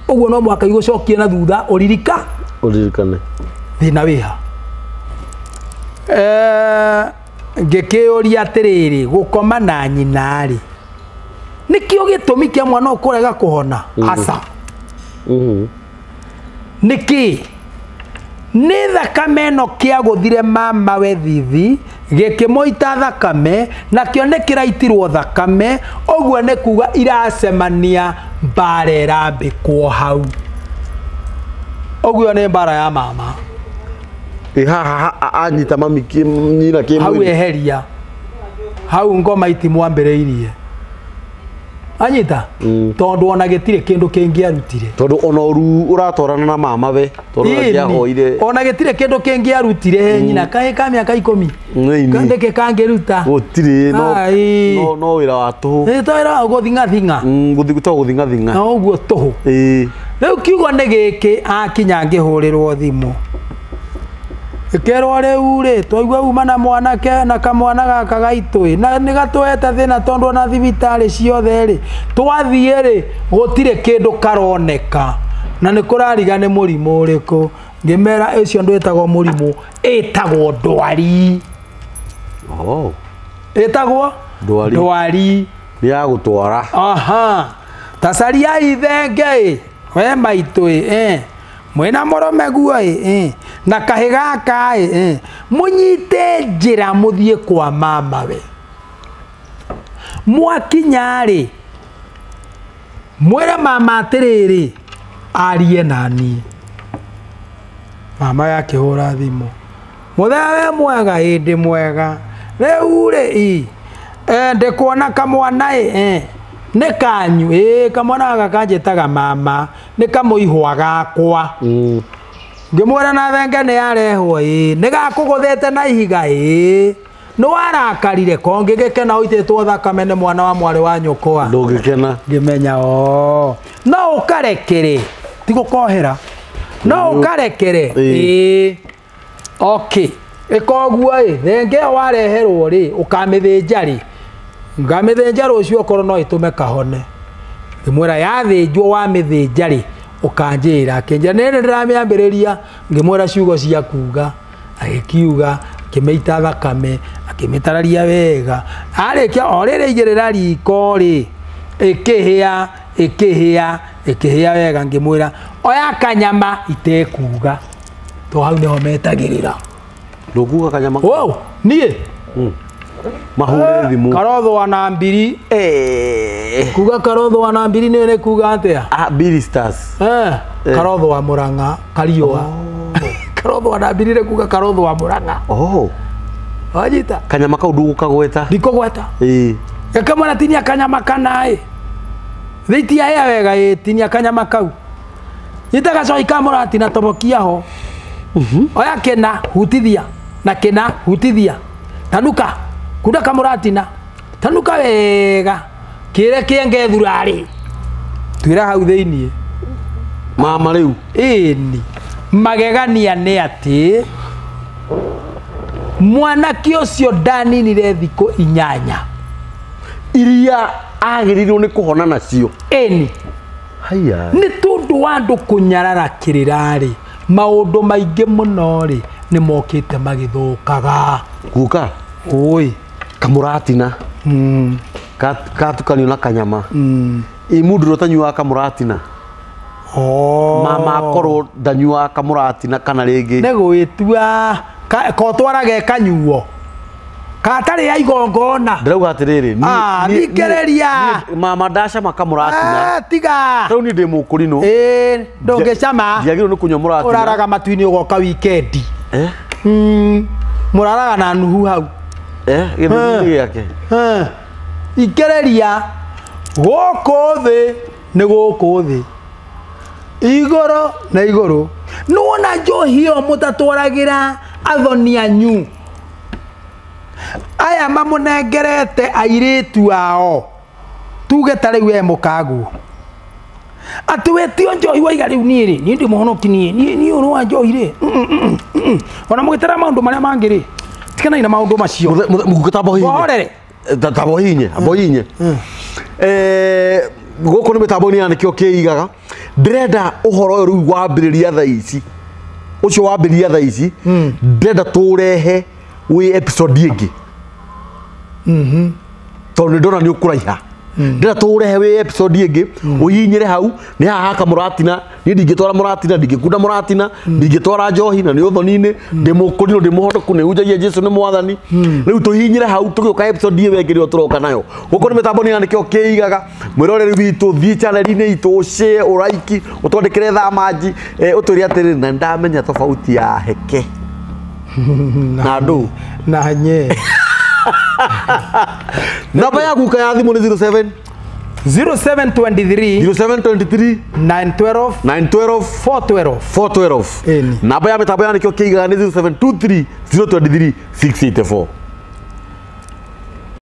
ũguo no mwaka igũcokie na thutha ũririkane thĩna wĩha ngĩkĩũria atĩrĩrĩ gũkoma na nyina rĩ nĩkĩo gĩtũmi kĩa mwana ũkũrega kũhona aca nĩkĩ nĩ thakame ĩno kĩagũthire mama we thithi gĩkĩmũita thakame nakĩo nĩ kĩraitirwo thakame ũguo nĩ kuga iracemania mbara ĩrambĩkwo hau ũguo nĩ mbara ya mama haha anyita mami nyina kĩmwĩrĩ hau eheria hau ngoma itimwambĩrĩirie anyita tondũ ona gĩtirĩ kĩndũ kĩngĩarutire tondũ ona ũru ũratwarana na mama we tondũ angĩahoire ona gĩtirĩ kĩndũ kĩngĩarutire he nyina kahĩ ka mĩaka 10 kandĩke kangĩruta gũtirĩ no wĩra wa tũhũ to wĩra wa gũthingathinga gũthingathinga na ũguo tũhũ rĩu kiugo nĩ gĩkĩ akinya ngĩhũrĩrwo thimũ Kerwa rĩu rĩ twaigua uma na mwanake na kamwana gaka gaitũ na nĩ gatwete thĩna tondũ na thibitarĩ ciothe rĩ twathiĩ rĩ gũtirĩ kĩndũ karoneka na nĩ kũrariga nĩ mũrimũ ũrĩkũ ngĩmera ũcio ndwĩtagwo mũrimũ ĩtagwo ndwari ĩtagwo ndwari ya gũtwara tacaria ithenge we maitũ mwena mũrũme guo na kahĩ gaka mũnyite njĩra mũthiĩ kwa mama we mwakinya rĩ mwĩre mama atĩrĩrĩ arie nani mama yakĩhũra thimũ mũthenya we mwega ndĩ mwega rĩu rĩ ndĩkuona kamwana nĩ kanyu kamwana gaka kanjĩtaga mama nĩ kamũihwa gakwa ngĩmwĩra na thenge nĩ yarehwo nĩ gakũgũthĩte na ihiga nĩ warakarire ko ngĩgĩkena ũitĩtwo thakame nĩ mwana wa mwarĩ wa nyũkwa ndũngĩkena ngĩmenya no ũkarekere ti gũkohera no ũkarekere ĩkoguo thenge ĩyo wareherwo rĩ ũkamĩthĩnja rĩ ngamĩthĩnja rũciũ okorwo no ĩtũme kahone ngĩmwĩra yathĩnjwo wamĩthĩnja rĩ ũkanjĩra akĩnjĩra nĩ ndĩramĩambĩrĩria ngĩmwĩra ciugo cia kuga agĩkiuga akĩmĩita thakame akĩmĩtararia wega arĩkia o rĩrĩa aigĩrĩra riko rĩ ĩkĩhĩa wega ngĩmwĩra oya kanyama itekuga to hau nĩho metagĩrĩra ndũkuga kanyama niĩ mahũre thimũ karothwa na mbiri kuga karothwa na mbiri nĩ kuga atĩa Billy Stars karothwa Mũrang'a Kariũa karothwa na mbiri nĩ kuga karothwa Mũrang'a wanyita kanyama kau ndũgũkagweta ndikũgweta kamwana tinia kanyama kana thĩitia hĩa wega tinia kanyama kau nyita gacoi ka mũratina tobokia ho oya kena hutithia na kena hutithia tanuka kuda kamũratina tanuka wega kĩre kĩengethurarĩ twĩra hau thĩiniĩ mama rĩu ĩni magegania nĩ atĩ mwanake ũcio ndaninire thikũ 8 iria agĩrĩirwo nĩ kũhona nacio ĩni nĩ tondũ wa andũ kũnyarara kĩrĩrarĩ maũndũ maingĩ mũno rĩ nĩ mokĩte magĩthũkaga guka oi kamũratina katukanio na kanyama imundu rotanyua kamuratina mama korwo ndanyua kamuratina kana ringi ne gwitua ko twarage kanyuo katari ya igongona ndirauga atiriri nikereria mama dasha makamuratina tiga tau ni ndimukuri ndongecama ndiagirwo ni kunywa muratina uraraga matuini ugoka weekend muraraga na nuhu hau githuri yake ikereria goko thi ni goko thi igoro na igoro nuona njohi o mutatwaragira athoni anyu aya mamunengerete airitu ao tuge tari we mukagu ati we tio njohi wa igari uniri ni ndi muhonoki ni uru wa njohi ri ona mugitara maundu maria mangiri tikana ina maundu macio mugutabohinye tabohinye goko ni mitambo-ini yanikio kiigaga ndirenda uhoro uyu riu wambiriria thaa ici ucio wambiriria thaa ici ndirenda turehe wi episode ingi tondu ndona ni ukuraiha ndira turehe wi episode ingi uyinyire hau ni haha kamuratina ni ndingitwara muratina ndingikunda muratina ndingitwara njohi na ni uthoni-ini ndimukurino ndimuhonoku ni ujagia Jesu ni mwathani riu tuhinyire hau tugiuka episode iyo wengi rio turoka nayo guko ni mitambo-ini yanikio kiigaga mwiroreri witu thie channel-ini itu share uraiki utwandikire thamaji utwire atiri na ndamenya tofauti ya heke na ndu na nye namba ya guka ya thimu ni 07 0723 912 412 namba ya mitambo yanikio kiigaga ni 0723 023 684